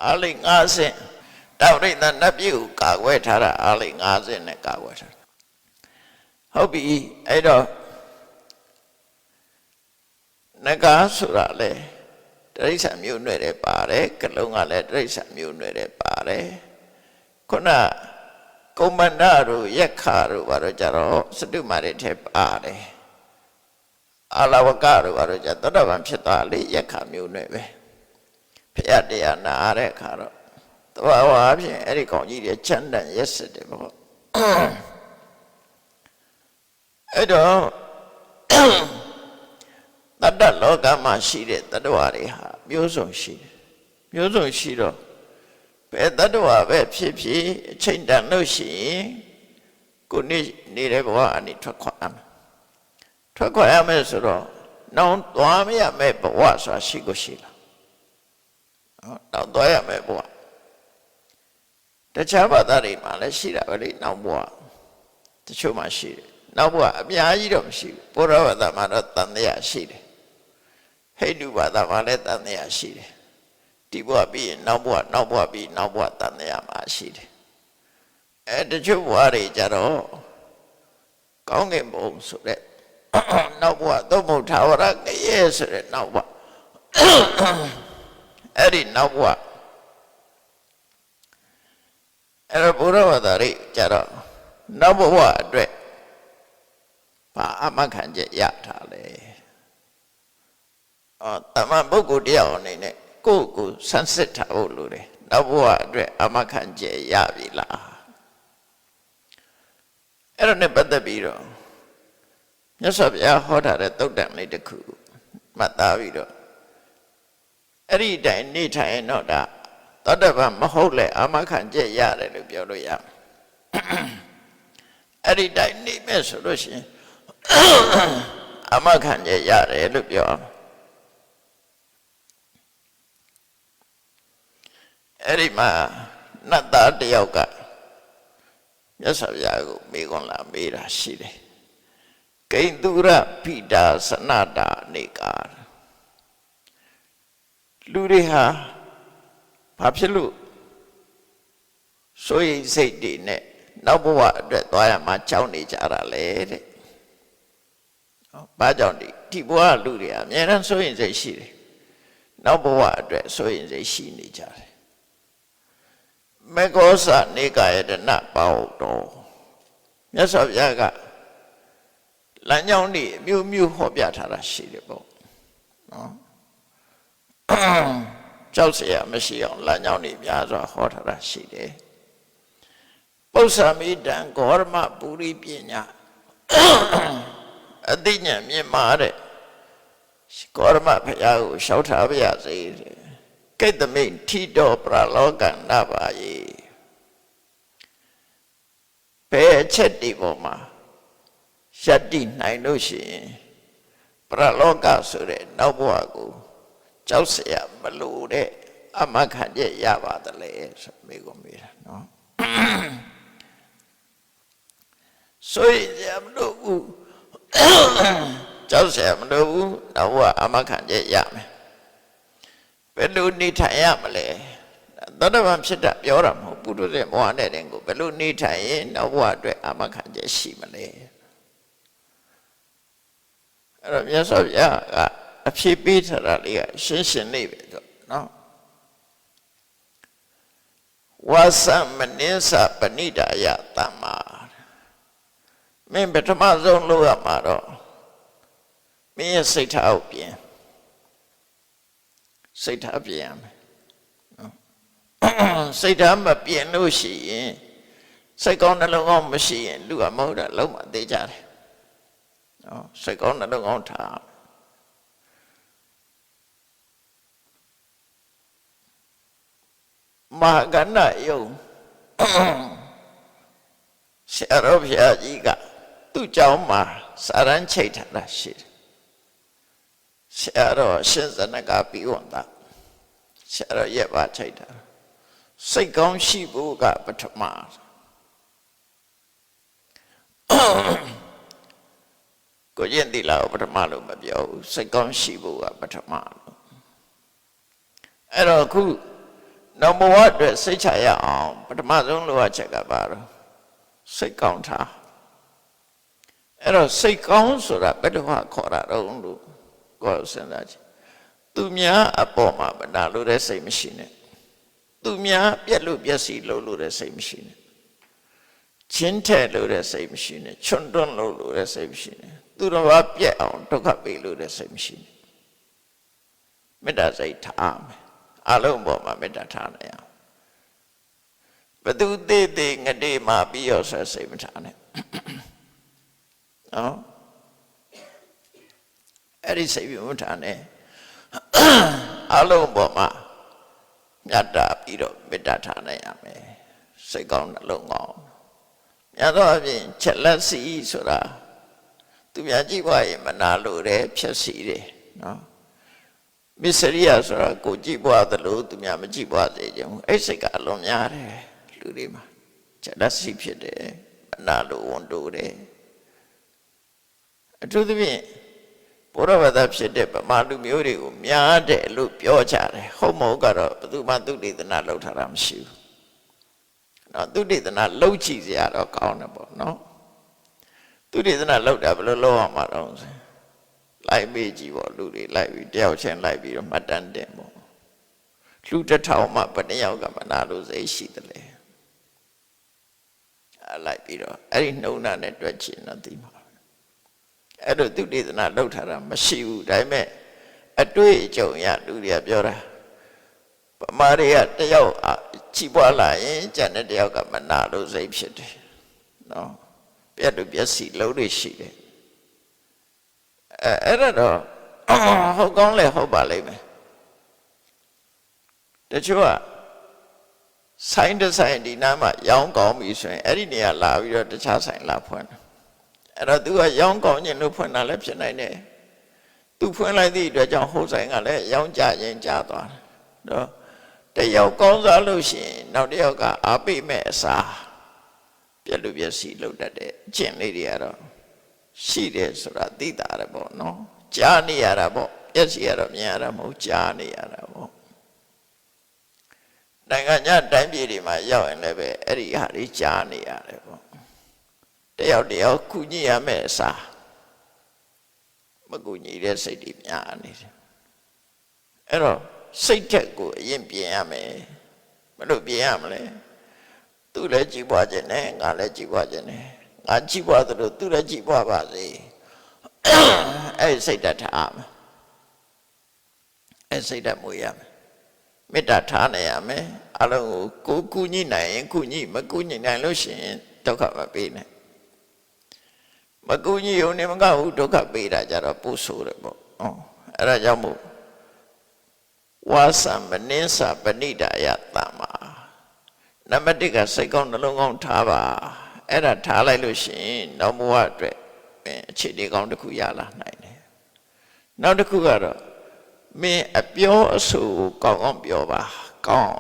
အားလိ50တောက်ရိတ်သနတ်ပြေကိုကာကွယ်ထားတာအားလိ50နဲ့ကာကွယ်ထားဟုတ်ပြီအဲ့တော့နဂါဆိုတာလေတရိစ္ဆာန်မျိုးနွယ်တယ်ပါတယ်ကလုံးကလည်းတရိစ္ဆာန်မျိုးနွယ်တယ်ပါတယ်ခုနကုမ္မန္တတို့ရက်ခတို့ဘာလို့ကြတော့စတုမာရထဲပါတယ်အာလဝကတို့ဘာလို့ကြသောတပန်ဖြစ်သွားလေရက်ခမျိုးနွယ်ပဲဖျက်တရားနာတဲ့အခါတော့တဘာဝအဖြစ်အဲ့ဒီကောင်ကြီးတွေချမ်းတန်ရက်စစ်တယ်ပေါ့အဲ့တော့တတ္တလောကမှာရှိတဲ့တတ္တဝါတွေဟာမျိုးစုံရှိတယ်မျိုးစုံရှိတော့ဘယ်တတ္တဝါပဲဖြစ်ဖြစ်အချိန်တန်လို့ရှိရင်ကိုနေတဲ့ဘဝအနေထွက်ခွာရမယ်ဆိုတော့နောင်သွားမရမယ့်ဘဝဆိုတာရှိကိုရှိလားနောင်သွားရမယ့်ဘဝတခြားဘာသာတွေမှာလည်းရှိတာပဲလေနောက်ဘဝတချို့မှရှိတယ်နောက်ဘဝအများကြီးတော့မရှိဘူးဘုရားဘာသာမှာတော့တန်တရားရှိတယ်ဟိန္ဒူဘာသာမှာလည်းတန်တရားရှိတယ်ဒီဘဝပြီးရင်နောက်ဘဝပြီးနောက်ဘဝတန်တရားမှာရှိတယ်တချို့ဘဝတွေကြတော့ကောင်းကင်ဘုံဆိုတဲ့နောက်ဘဝသို့မဟုတ်ထာဝရငရဲဆိုတဲ့နောက်ဘဝအဲ့ဒီနောက်ဘဝအဲ့တော့ဘုရားဘာသာတွေကြတော့နောက်ဘဝအတွက်ဘာအမခံချက်ရထားလဲတမန်ပုဂ္ဂိုလ်တယောက်အနေနဲ့ကိုယ့်ကိုဆန်းစစ်ထားဖို့လိုတယ်နောက်ဘဝအတွက်အမခံချက်ရပြီလားအဲ့တော့ ਨੇ ပတ်သက်ပြီးတော့မြတ်စွာဘုရားဟောထားတဲ့သုတ်တံလေးတစ်ခုမှတ်သားပြီးတော့အဲ့ဒီတိုင်နေထိုင်တော့ဒါသောတပန်မဟုတ်လေအမခံချက်ရတယ်လို့ပြောလို့ရအဲ့ဒီတိုင်နေမဲ့ဆိုလို့ရှိရင်အမခံချက်ရတယ်လို့ပြောအဲ့ဒီမှာနတ်သားတယောက်ကမြတ်စွာဘုရားကိုမေးခွန်းလာမေးတာရှိတယ် ကိန္တုရဖိတာစနတာနေကာလူတွေဟာဘာဖြစ်လို့စိုးရိမ်စိတ်တွေနဲ့နောက်ဘဝအတွက်သွားရမှာကြောက်နေကြတာလေတဲ့ဘာကြောင့်ဒီဘဝလူတွေအများအားစိုးရိမ်စိတ်ရှိတယ်နောက်ဘဝအတွက်စိုးရိမ်စိတ်ရှိနေကြတယ်မေဃောစနေကာယတနာပေါတော်မြတ်စွာဘုရားကလမ်းကြောင်းတွေအမျိုးမျိုးဟောပြထားတာရှိတယ်ပေါ့နော်ကြောက်เสียမရှိအောင်လမ်းကြောင်းတွေများစွာဟောထားတာရှိတယ်ပု္ပ္ပာမိတံဂေါရမပုရိပညာအသိဉာဏ်မြင့်မာတဲ့ဂေါရမဘုရားကိုလျှောက်ထားပါရစေတဲ့ကိတ္တမိန်ထိတော်ပရလောကနပါယေဘယ်အချက်ဒီပေါ်မှာယတ္တိနိုင်လို့ရှိရင်ပရလောကဆိုတဲ့နောက်ဘဝကိုကြောက်เสียမလို့တဲ့အမခံချက်ရပါသလဲဆိုမိကုန်မိတာနော်ဆိုရင်မလို့ဘူးကြောက်เสียမလို့ဘူးနောက်ဘဝအမခံချက်ရမယ်ဘယ်လိုနေထိုင်ရမလဲသောတာပန်ဖြစ်တာပြောတာမဟုတ်ပုထုဇဉ်ဘဝနဲ့တင်ကိုဘယ်လိုနေထိုင်ရင်နောက်ဘဝအတွက်အမခံချက်ရှိမလဲအဲ့တော့မြတ်စွာဘုရားကအဖြေပေးထားတာလေးကရှင်းရှင်းလေးပဲတော့နော်ဝါသမနိစ္စပဏိတာယတမ္မာမင်းပထမဆုံးလုပ်ရမှာတော့မင်းရဲ့စိတ်ထားကိုပြင်စိတ်ထားပြင်ရမယ်နော်စိတ်ထားမပြင်လို့ရှိရင်စိတ်ကောင်းနှလုံးကောင်းမရှိရင်လူကမဟုတ်တာလုံးဝသိကြတယ်နော်စိတ်ကောင်းနှလုံးကောင်းထားမဟာကဏ္ဍယုံဆရာတော်ဘုရားကြီးကသူ့ကျောင်းမှာစာရန်ချိတ်ထားတာရှိတယ်ဆရာတော်ရှင်ဇနကပြီးဝန်တာဆရာတော်ရဲ့ပါချိတ်ထားစိတ်ကောင်းရှိဖို့ကပထမကိုကျင့်သီလကိုပထမလို့မပြောဘူးစိတ်ကောင်းရှိဖို့ကပထမလို့အဲ့တော့ခုနောက်ဘဝအတွက်စိတ်ချရအောင်ပထမဆုံးလိုအပ်ချက်ကဘာလဲစိတ်ကောင်းထားအဲ့တော့စိတ်ကောင်းဆိုတာဘယ်တော့မှခေါ်တာတော့လို့ကိုယ်စဉ်းစားကြည့်သူများအပေါ်မှာမနာလို့တဲ့စိတ်မရှိနဲ့သူများပြက်လို့ပြက်စီလို့တဲ့စိတ်မရှိနဲ့ချင်းထဲလို့တဲ့စိတ်မရှိနဲ့ချွန်းတွန်းလို့တဲ့စိတ်မရှိနဲ့သူတော်ဘာပြက်အောင်ဒုက္ခပေးလို့တဲ့စိတ်မရှိနဲ့မေတ္တာစိတ်ထားမယ်အလုံးပေါ်မှာမေတ္တာထားနိုင်အောင်ဘသူသေးသေးငတေမှာပြီးရောဆက်စိတ်မထားနဲ့နော်အဲ့ဒီစိတ်မထားနဲ့အလုံးပေါ်မှာမြတ်တာပြီးတော့မေတ္တာထားနိုင်ရမယ်စိတ်ကောင်းနှလုံးကောင်းမြတ်သောအပြင်ချက်လက်စီဆိုတာသူများကြည့်ပါရင်မနာလို့တယ်ဖြက်စီတယ်နော်မစ္စရိယဆိုတာကိုကြည့်ပွားသလိုသူများမကြည့်ပွားစေချင်ဘူးအဲ့စိတ်ကအလွန်များတယ်လူတွေမှာချက်လက်စီဖြစ်တယ်မနာလို့ဝန်တိုးတယ်အထူးသဖြင့်ဘုရားဘာသာဖြစ်တဲ့ဗမာလူမျိုးတွေကိုများတယ်လို့ပြောကြတယ်ဟုတ်မဟုတ်ကတော့ဘယ်သူမှသုတေသနလုပ်ထားတာမရှိဘူးနော်သုတေသနလုပ်ကြည့်စရာတော့ကောင်းတယ်ပေါ့နော်သုတေသနလုပ်တာဘယ်လိုလုပ်အောင်မှာတော့လိုက်မေးကြည့်ပေါ့လူတွေလိုက်ပြီးတယောက်ချင်းလိုက်ပြီးတော့မှတ်တမ်းတင်ပေါ့လူတစ်ထောင်မှဘယ်နှယောက်ကမနာလို့စိတ်ရှိတယ်လေလိုက်ပြီးတော့အဲ့ဒီနှုံနာနဲ့တွက်ချင်တော့သိမှာအဲ့တော့သုတေသနလုပ်ထားတာမရှိဘူးဒါပေမဲ့အတွေ့အကြုံရလူတွေကပြောတာပမာတွေကတယောက်ချီးပွားလာရင်ကျန်တဲ့တယောက်ကမနာလို့စိတ်ဖြစ်တယ်နော်ပြတ်လို့ပြက်စီလုံးတွေရှိတယ်အဲ့ဒါတော့ဟုတ်ကောင်းလဲဟုတ်ပါလိမ့်မယ်တချို့ကဆိုင်တစ်ဆိုင်ဒီနားမှာရောင်းကောင်းပြီဆိုရင်အဲ့ဒီနေရာလာပြီးတော့တခြားဆိုင်လာဖွင့်တယ်အဲ့တော့သူကရောင်းကောင်းခြင်းလို့ဖွင့်တာလည်းဖြစ်နိုင်တယ်သူဖွင့်လိုက်သည့်အတွက်ကြောင့်ဟိုဆိုင်ကလည်းရောင်းကြရင်ကြသွားတယ်တော့တယောက်ကောင်းစားလို့ရှိရင်နောက်တစ်ယောက်ကအားပေးမဲ့အစားပြက်လို့ပြက်စီလုပ်တတ်တဲ့အကျင့်လေးတွေကတော့ ရှိတယ်ဆိုတာသိတာရပေါ့နော်ကြားနေရတာပေါ့မျက်စိကတော့မြင်ရတာမဟုတ်ကြားနေရတာပေါ့နိုင်ငံခြားတိုင်းပြည်တွေမှာရောက်ရင်လည်းပဲအဲ့ဒီဟာတွေကြားနေရတယ်ပေါ့တယောက်တယောက်ကုညီရမယ်အစားမကုညီတဲ့စိတ်တွေများနေတယ်အဲ့တော့စိတ်ထက်ကိုအရင်ပြင်ရမယ်မလို့ပြင်ရမလဲသူလည်းကြည်ပွားခြင်းနဲ့ငါလည်းကြည်ပွားခြင်းနဲ့ငါကြည်ပွားသလိုသူလည်းကြည်ပွားပါစေအဲ့စိတ်ဓာတ်ထားမယ်အဲ့စိတ်ဓာတ်မွေးရမယ်မေတ္တာထားနိုင်ရမယ်အလုံးကိုကုညီနိုင်ရင်ကုညီမကုညီနိုင်လို့ရှိရင်ဒုက္ခမပေးနဲ့မကုညီုံနဲ့မကဘူးဒုက္ခပေးတာကြတော့ပို့ဆိုးတယ်ပေါ့အဲ့ဒါကြောင့်မို့ဝါသမနင်းစာပဏိဒါယတမ္မာနံပါတ်1ကစိတ်ကောင်းနှလုံးကောင်းထားပါအဲ့ဒါထားလိုက်လို့ရှိရင်နောက်ဘဝအတွက်အခြေအနေကောင်းတစ်ခုရလာနိုင်တယ်နောက်တစ်ခုကတော့မင်းအပြောအဆိုကောင်းကောင်းပြောပါကောင်း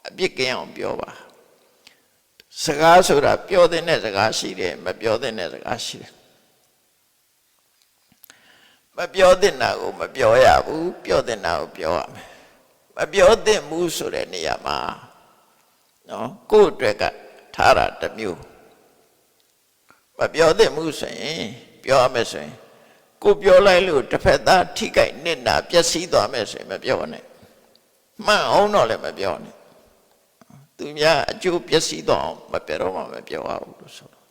အပြစ်ကင်းအောင်ပြောပါစကားဆိုတာပြောတဲ့စကားရှိတယ်မပြောတဲ့စကားရှိတယ်မပြောတဲ့နာကိုမပြောရဘူးပြောတဲ့နာကိုပြောရမယ်မပြောတဲ့မှုဆိုတဲ့နေရာမှာနော်ကိုယ့်အတွက်ကထားတာတစ်မျိုးမပြောတဲ့မှုဆိုရင်ပြောရမယ်ဆိုရင်ကိုပြောလိုက်လို့တစ်ဖက်သားထိခိုက်နစ်နာပျက်စီးသွားမယ်ဆိုရင်မပြောနဲ့မှန်အောင်တော့လည်းမပြောနဲ့သူများအကျိုးပျက်စီးသွားအောင်မပြောတော့မှမပြောရဘူးလို့ဆိုတော့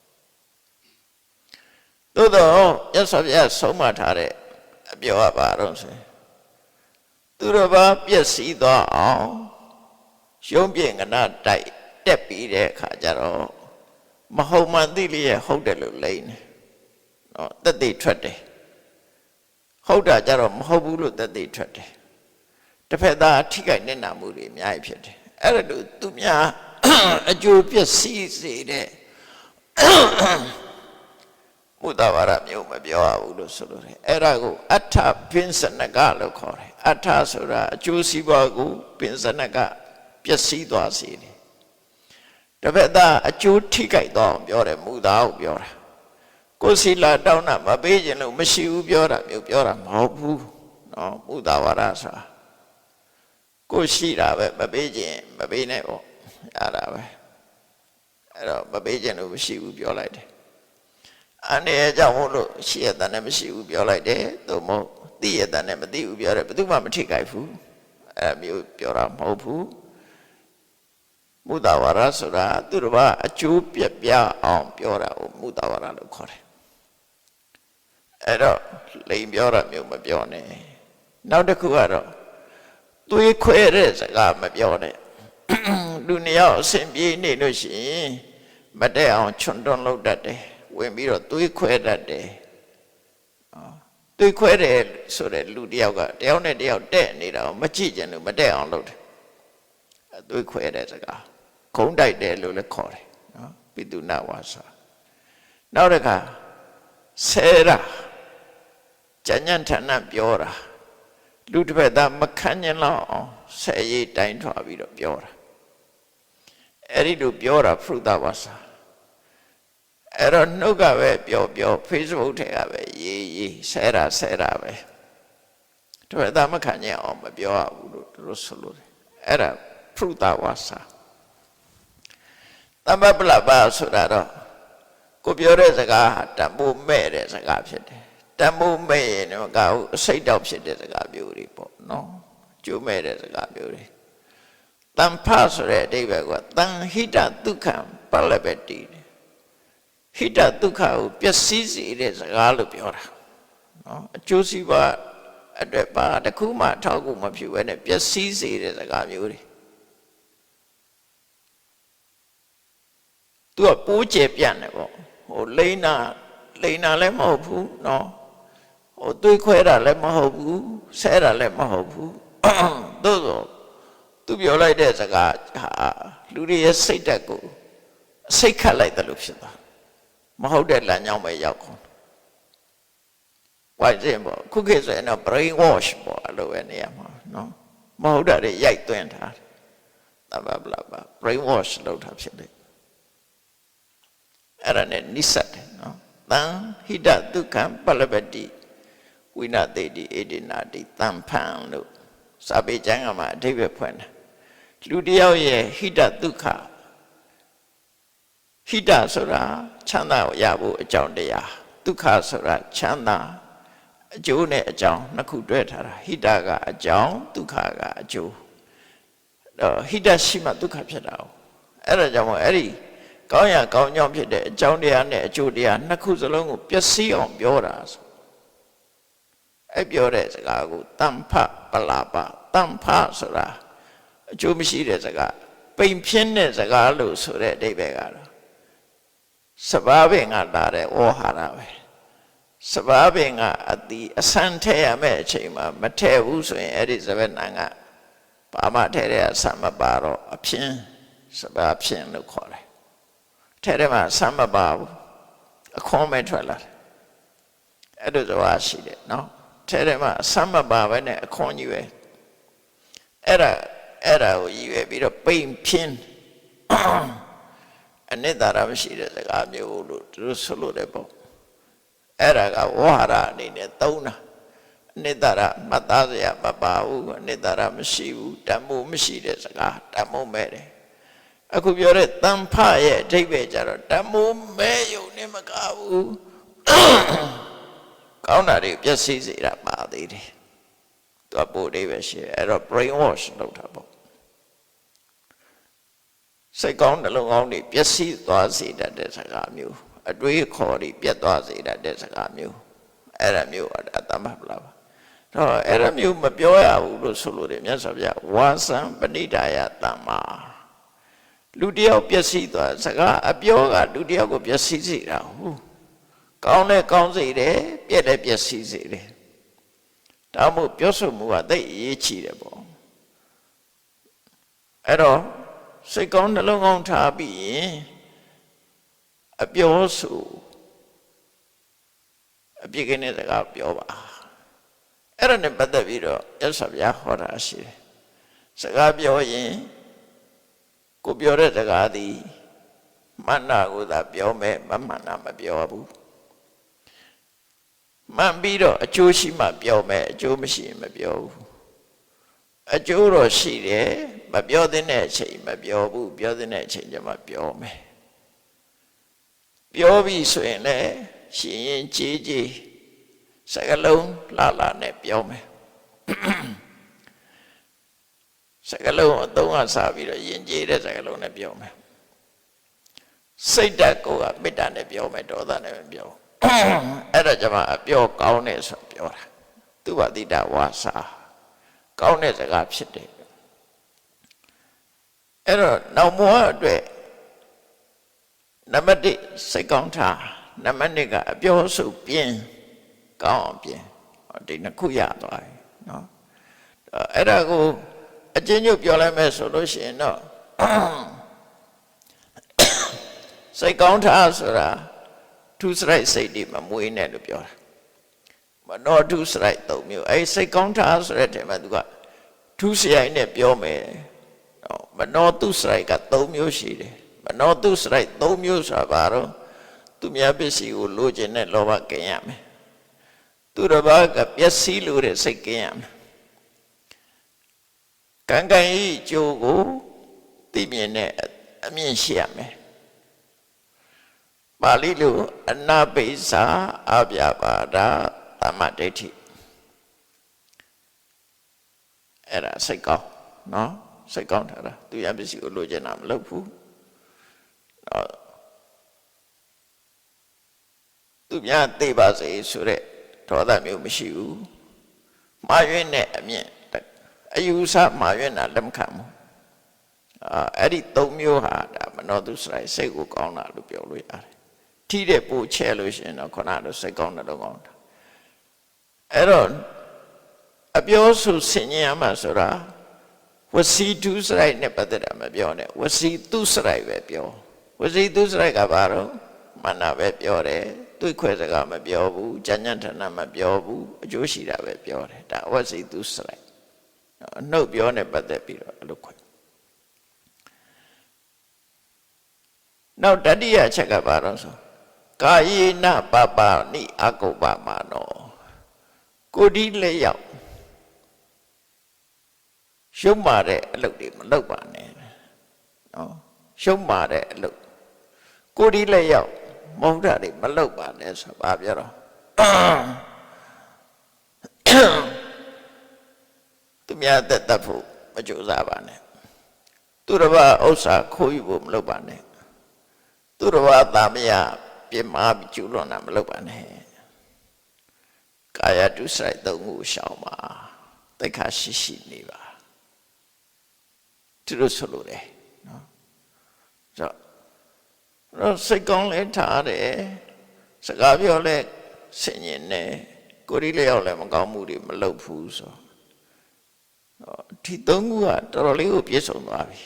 သို့တော့ရသော်ပြဆုံးမထားတဲ့အပြောရပါတော့ဆိုရင်သူတော်ဘာပျက်စီးသွားအောင်ရုံးပြင်းကနာတိုက်တက်ပြီးတဲ့အခါကျတော့မဟုတ်မှန်သိလျက်ဟုတ်တယ်လို့လိမ့်နေနော်တက်သိထွက်တယ်ဟုတ်တာကြတော့မဟုတ်ဘူးလို့တက်သိထွက်တယ်တစ်ဖက်သားထိခိုက်နစ်နာမှုတွေအများကြီးဖြစ်တယ်အဲ့ဒါလို့သူများအကျိုးပျက်စီးစေတဲ့မုဒ္ဒဝါဒမျိုးမပြောရဘူးလို့ဆိုလို့တယ်အဲ့ဒါကိုအဋ္ဌပင်စနကလို့ခေါ်တယ်အဋ္ဌဆိုတာအကျိုးစီးပွားကိုပင်စနကပျက်စီးသွားစေတယ်တစ်ဖက်သားအကျိုးထိခိုက်သွားအောင်ပြောတယ်မုဒ္ဒကိုပြောတာကိုယ်စီလာတောင်းတာမပေးခြင်းလို့မရှိဘူးပြောတာမျိုးပြောတာမဟုတ်ဘူးနော်မုဒ္ဒဝါဒဆိုတာကိုရှိတာပဲမပေးခြင်းမပေးနဲ့ပေါ့ရတာပဲအဲ့တော့မပေးခြင်းလို့မရှိဘူးပြောလိုက်တယ်အနေအကြောင်းမို့လို့ရှိရတဲ့နဲ့မရှိဘူးပြောလိုက်တယ်သို့မဟုတ်သိရတဲ့နဲ့မသိဘူးပြောတယ်ဘယ်သူမှမထိခိုက်ဘူးအဲ့မျိုးပြောတာမဟုတ်ဘူးမုဒ္ဒဝါဒဆိုတာသူတို့ကအကျိုးပြပြအောင်ပြောတာကိုမုဒ္ဒဝါဒလို့ခေါ်တယ်အဲ့တော့လိန်ပြောတာမျိုးမပြောနဲ့နောက်တစ်ခုကတော့သွေးခွဲတဲ့စကားမပြောနဲ့လူနှစ်ယောက်အစဉ်ပြေးနေလို့ရှိရင်မတည့်အောင်ချွန်တွန်းလုပ်တတ်တယ်ဝင်ပြီးတော့သွေးခွဲတတ်တယ်သွေးခွဲတယ်ဆိုတဲ့လူတယောက်ကတယောက်နဲ့တယောက်တဲ့နေတာကိုမကြည့်ကြလို့မတဲ့အောင်လုပ်တယ်သွေးခွဲတဲ့စကားခုံးတိုက်တယ်လို့လည်းခေါ်တယ်နော်ပိတုနာဝါစာနောက်တစ်ခါဆဲတာကြညံ့ထဏပြောတာလူတစ်ဖက်သားမခံကျင်လောက်အောင်ဆဲရိတ်တိုင်းထွာပြီးတော့ပြောတာအဲ့ဒီလိုပြောတာဖရုဒဝါစာအဲ့တော့နှုတ်ကပဲပြော Facebook ထဲကပဲရေးဆဲတာပဲတစ်ဖက်သားမခံကျင်အောင်မပြောရဘူးလို့သူတို့ဆိုလို့အဲ့ဒါဖရုဒဝါစာတမ္ပပလပဆိုတာတော့ကိုပြောတဲ့စကားဟာတန်ဖိုးမဲ့တဲ့စကားဖြစ်တယ်တန်ဖိုးမဲ့ရင်တော့ကအစိတ်တောက်ဖြစ်တဲ့စကားမျိုးတွေပေါ့နော်ကျိုးမဲ့တဲ့စကားမျိုးတွေတန်ဖဆိုတဲ့အဓိပ္ပာယ်ကတန်ဟိတဒုက္ခံပလပတိဟိတဒုက္ခကိုပျက်စီးစေတဲ့စကားလို့ပြောတာနော်အကျိုးစီးပွားအတွက်ပါတခုမှထောက်ကူမဖြစ်ဘဲနဲ့ပျက်စီးစေတဲ့စကားမျိုးတွေသူကပိုးကျပြန့်တယ်ပေါ့ဟိုလိန်နာလည်းမဟုတ်ဘူးနော်ဟိုတွေးခွဲတာလည်းမဟုတ်ဘူးဆဲတာလည်းမဟုတ်ဘူးသို့သောသူပြောလိုက်တဲ့စကားဟာလူတွေရဲ့စိတ်ဓာတ်ကိုစိတ်ခတ်လိုက်တယ်လို့ဖြစ်သွားမဟုတ်တဲ့လမ်းကြောင်းပဲရောက်ကုန်ဝိုင်းစင်ပေါ့ခုခေတ်ဆိုရင်တော့ brain wash ပေါ့အဲ့လိုပဲနေရာမှာနော်မဟုတ်တာတွေရိုက်သွင်းထားတယ်တဘာဘလာဘာ brain wash လုပ်တာဖြစ်တယ်အဲ့ဒါနဲ့နိစ္စတယ်နော် တံဟိတဒုက္ခံပလပတိဝိနတေတိဧတိနာတိတံဖန်လို့စာပေကျမ်းကမှာအဓိပ္ပာယ်ဖွင့်တယ်လူတယောက်ရဲ့ဟိတဒုက္ခဟိတဆိုတာချမ်းသာရဖို့အကြောင်းတရားဒုက္ခဆိုတာချမ်းသာအကျိုးနဲ့အကြောင်းနှစ်ခုတွဲထားတာဟိတကအကြောင်းဒုက္ခကအကျိုးဟိတရှိမှဒုက္ခဖြစ်တာအဲ့ဒါကြောင့်မို့အဲ့ဒီကောင်းရကောင်းကြောင်းဖြစ်တဲ့အကြောင်းတရားနဲ့အကျိုးတရားနှစ်ခုစလုံးကိုပျက်စီးအောင်ပြောတာဆိုအဲ့ပြောတဲ့စကားကိုတမ္ဖပလာပတမ္ဖဆိုတာအကျိုးမရှိတဲ့စကားပိန်ဖြင်းတဲ့စကားလို့ဆိုတဲ့အဓိပ္ပာယ်ကတော့စဘာပင်ကလာတဲ့ဩဟာရပဲစဘာပင်ကအတိအဆန်ထဲရမယ့်အချိန်မှာမထဲဘူးဆိုရင်အဲ့ဒီစပယ်နံကဘာမှထဲတဲ့အဆန်မပါတော့အဖြင်းစဘာဖြင်းလို့ခေါ်တယ်ထဲထဲမှာအဆန်မပါဘူးအခွန်မဲ့ထွက်လာတယ်အဲ့ဒါဆိုတာရှိတယ်နော်ထဲထဲမှာအဆန်မပါပဲနဲ့အခွန်ကြီးပဲအဲ့ဒါကိုရည်ရွယ်ပြီးတော့ပိန်ဖြင်းအနိတ္တရာမရှိတဲ့စကားမျိုးလို့သူတို့ဆိုလို့တယ်ပေါ့အဲ့ဒါကဝါရအနေနဲ့သုံးတာအနိတ္တရာမှတ်သားစရာမပါဘူးအနိတ္တရာမရှိဘူးတန်ဖိုးမရှိတဲ့စကားတန်ဖိုးမဲ့တယ်အခုပြောတဲ့တန်ဖရဲ့အဓိပ္ပာယ်ကျတော့တန်ဖိုးမဲ့ယုံနဲ့မကဘူးကောင်းတာတွေပျက်စီးစေတာပါသေးတယ်သူကပို့လေးပဲရှိတယ်အဲ့တော့ brain wash လုပ်တာပေါ့စိတ်ကောင်းနှလုံးကောင်းတွေပျက်စီးသွားစေတတ်တဲ့စကားမျိုးအတွေးခေါ်တွေပြတ်သွားစေတတ်တဲ့စကားမျိုးအဲ့ဒါမျိုးအတမပလာပါတော့အဲ့ဒါမျိုးမပြောရဘူးလို့ဆိုလို့တယ်မြတ်စွာဘုရားဝါစံပဏိဒါယတမ္မာလူတယောက်ပျက်စီးသွားစကားအပြောကလူတယောက်ကိုပျက်စီးစေတာဟုတ်ကောင်းလဲကောင်းစေတယ်ပြက်လဲပျက်စီးစေတယ်ဒါမှမဟုတ်ပြောဆိုမှုကသိအရေးကြီးတယ်ပေါ့အဲ့တော့စိတ်ကောင်းနှလုံးကောင်းထားပြီးရင်အပြောဆိုအပြစ်ကင်းတဲ့စကားပြောပါအဲ့ဒါနဲ့ပတ်သက်ပြီးတော့ရသော်ဗျာဟောတာရှိတယ်စကားပြောရင်ကိုပြောတဲ့စကားသည်မှန်တာကိုသာပြောမယ်မမှန်တာမပြောဘူးမှန်ပြီးတော့အကျိုးရှိမှပြောမယ်အကျိုးမရှိရင်မပြောဘူးအကျိုးတော့ရှိတယ်မပြောတဲ့အချိန်မပြောဘူးပြောတဲ့အချိန်ကျမှပြောမယ်ပြောပြီးဆိုရင်လည်းရှင်ရင်ကြည်ကြည်စကလုံးလာနဲ့ပြောမယ်စကလုံးအသုံးအစားပြီးတော့ယဉ်ကျေးတဲ့စကလုံးနဲ့ပြောမယ်စိတ်ဓာတ်ကိုမေတ္တာနဲ့ပြောမယ်ဒေါသနဲ့မပြောအဲ့ဒါကြမှာအပြောကောင်းတယ်ဆိုပြောတာသူဝတိတဝါစာကောင်းတဲ့စကားဖြစ်တယ်အဲ့တော့နောက်မောအတွက်နံပါတ်1စိတ်ကောင်းထားနံပါတ်2ကအပြောဆိုပြင်းကောင်းအောင်ပြင်းဒီနှစ်ခုရသွားပြီနော်အဲ့ဒါကိုအချင်းချင်းပြောလိုက်မယ်ဆိုလို့ရှိရင်တော့စိတ်ကောင်းထားဆိုတာသူစရိုက်စိတ်ဒီမမွေးနဲ့လို့ပြောတာမနောသူစရိုက်3မျိုးအဲ့စိတ်ကောင်းထားဆိုတဲ့ထဲမှာသူကသူစရိုက်နဲ့ပြောမယ်မနောသူစရိုက်က3မျိုးရှိတယ်မနောသူစရိုက်3မျိုးဆိုတာဘာတော့သူများပစ္စည်းကိုလိုချင်တဲ့လောဘကင်းရမယ်သူတစ်ပါးကပျက်စီးလို့တဲ့စိတ်ကင်းရမယ်ကံကံဤကျိုးကိုသိမြင်တဲ့အမြင်ရှိရမယ်ပါဠိလိုအနာပိစာအပြပါဒသမ္မာဒိဋ္ဌိအဲ့ဒါစိတ်ကောင်းနော်စိတ်ကောင်းထားတာသူရပစ္စည်းကိုလိုချင်တာမလုပ်ဘူးသူများသိပါစေဆိုတဲ့ဒေါသမျိုးမရှိဘူးမှားယွင်းတဲ့အမြင်အယူဆမှားယွင်းတာလက်မခံဘူးအဲ့ဒီ3မျိုးဟာဒါမနောသူစရိုက်စိတ်ကိုကောင်းတာလို့ပြောလို့ရတယ်ထိတဲ့ပို့ချဲလို့ရှိရင်တော့ခုနကစိတ်ကောင်းတဲ့တော့ကောင်းတာအဲ့တော့အပြောဆိုဆင်ញင်ရမှာဆိုတာဝစီတုစရိုက်နဲ့ပတ်သက်တာမပြောနဲ့ဝစီတုစရိုက်ပဲပြောဝစီတုစရိုက်ကဘာတော့မနာပဲပြောတယ်တွေ့ခွဲစကားမပြောဘူးကြညံ့ထဏမပြောဘူးအကျိုးရှိတာပဲပြောတယ်ဒါဝစီတုစရိုက်အနှုတ်ပြောနဲ့ပတ်သက်ပြီးတော့အဲ့လိုခွဲနောက်တတိယချက်ကဘာတော့ဆို ကာယေနပပနိအကုပ္ပမနောကိုယ်ဒီလက်ရောက်ရှုံးမာတဲ့အလုပ်တွေမလုပ်ပါနဲ့နော်ရှုံးမာတဲ့အလုပ်ကိုယ်ဒီလက်ရောက်မဟုတ်တာတွေမလုပ်ပါနဲ့ဆိုပါပြောတော့သူများသက်သက်ဖို့မကြိုးစားပါနဲ့သူတစ်ပါးဥစ္စာခိုးယူဖို့မလုပ်ပါနဲ့သူတစ်ပါးသားမရပြင်းမာပြီးကျူးလွန်တာမလုပ်ပါနဲ့ကာယဒုစရိုက်သုံးခုရှောင်ပါသိက္ခာရှိရှိနေပါသူတို့ဆိုလို့တယ်နော်တော့စိတ်ကောင်းလဲထားတယ်စကားပြောလဲဆင်ញင်နေကိုယ်ဒီလျောက်လဲမကောင်းမှုတွေမလုပ်ဘူးဆိုဒီသုံးခုကတော်တော်လေးကိုပြည့်စုံသွားပြီ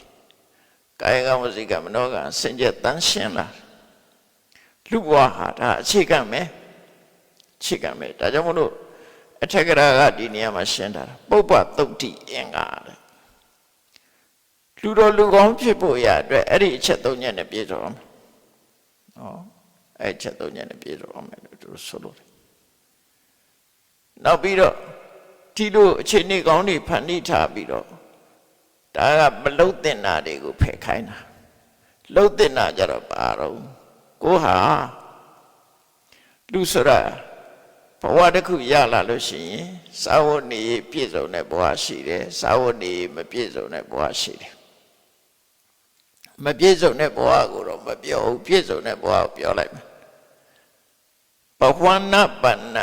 ကာယကဝစီကမနောကစင်ကြယ်တန်းရှင်းလာလူဘဝဟာဒါအခြေခံမယ်အခြေခံမယ်ဒါကြောင့်မလို့အထက်ကရာကဒီနေရာမှာရှင်းတာပုပ္ပသုတ်တိအင်္ဂါတဲ့လူတော်လူကောင်းဖြစ်ဖို့ရအတွက်အဲ့ဒီအချက်သုံးချက်နဲ့ပြည့်စုံအောင်အဲ့အချက်သုံးချက်နဲ့ပြည့်စုံအောင်မယ်လို့သူတို့ဆိုလို့တယ်နောက်ပြီးတော့ဒီလိုအခြေအနေကောင်းတွေဖန်တီးထားပြီးတော့ဒါကမလုံတဲ့နာတွေကိုဖယ်ခိုင်းတာလုံတဲ့နာကြတော့ပါတော့ကိုဟာလူဆိုတာဘဝတစ်ခုရလာလို့ရှိရင်စာဝတ်နေပြည့်စုံတဲ့ဘဝရှိတယ်စာဝတ်နေမပြည့်စုံတဲ့ဘဝရှိတယ်မပြည့်စုံတဲ့ဘဝကိုတော့မပြောဘူးပြည့်စုံတဲ့ဘဝကိုပြောလိုက်မယ်ဘဝနာပဏ္ဏ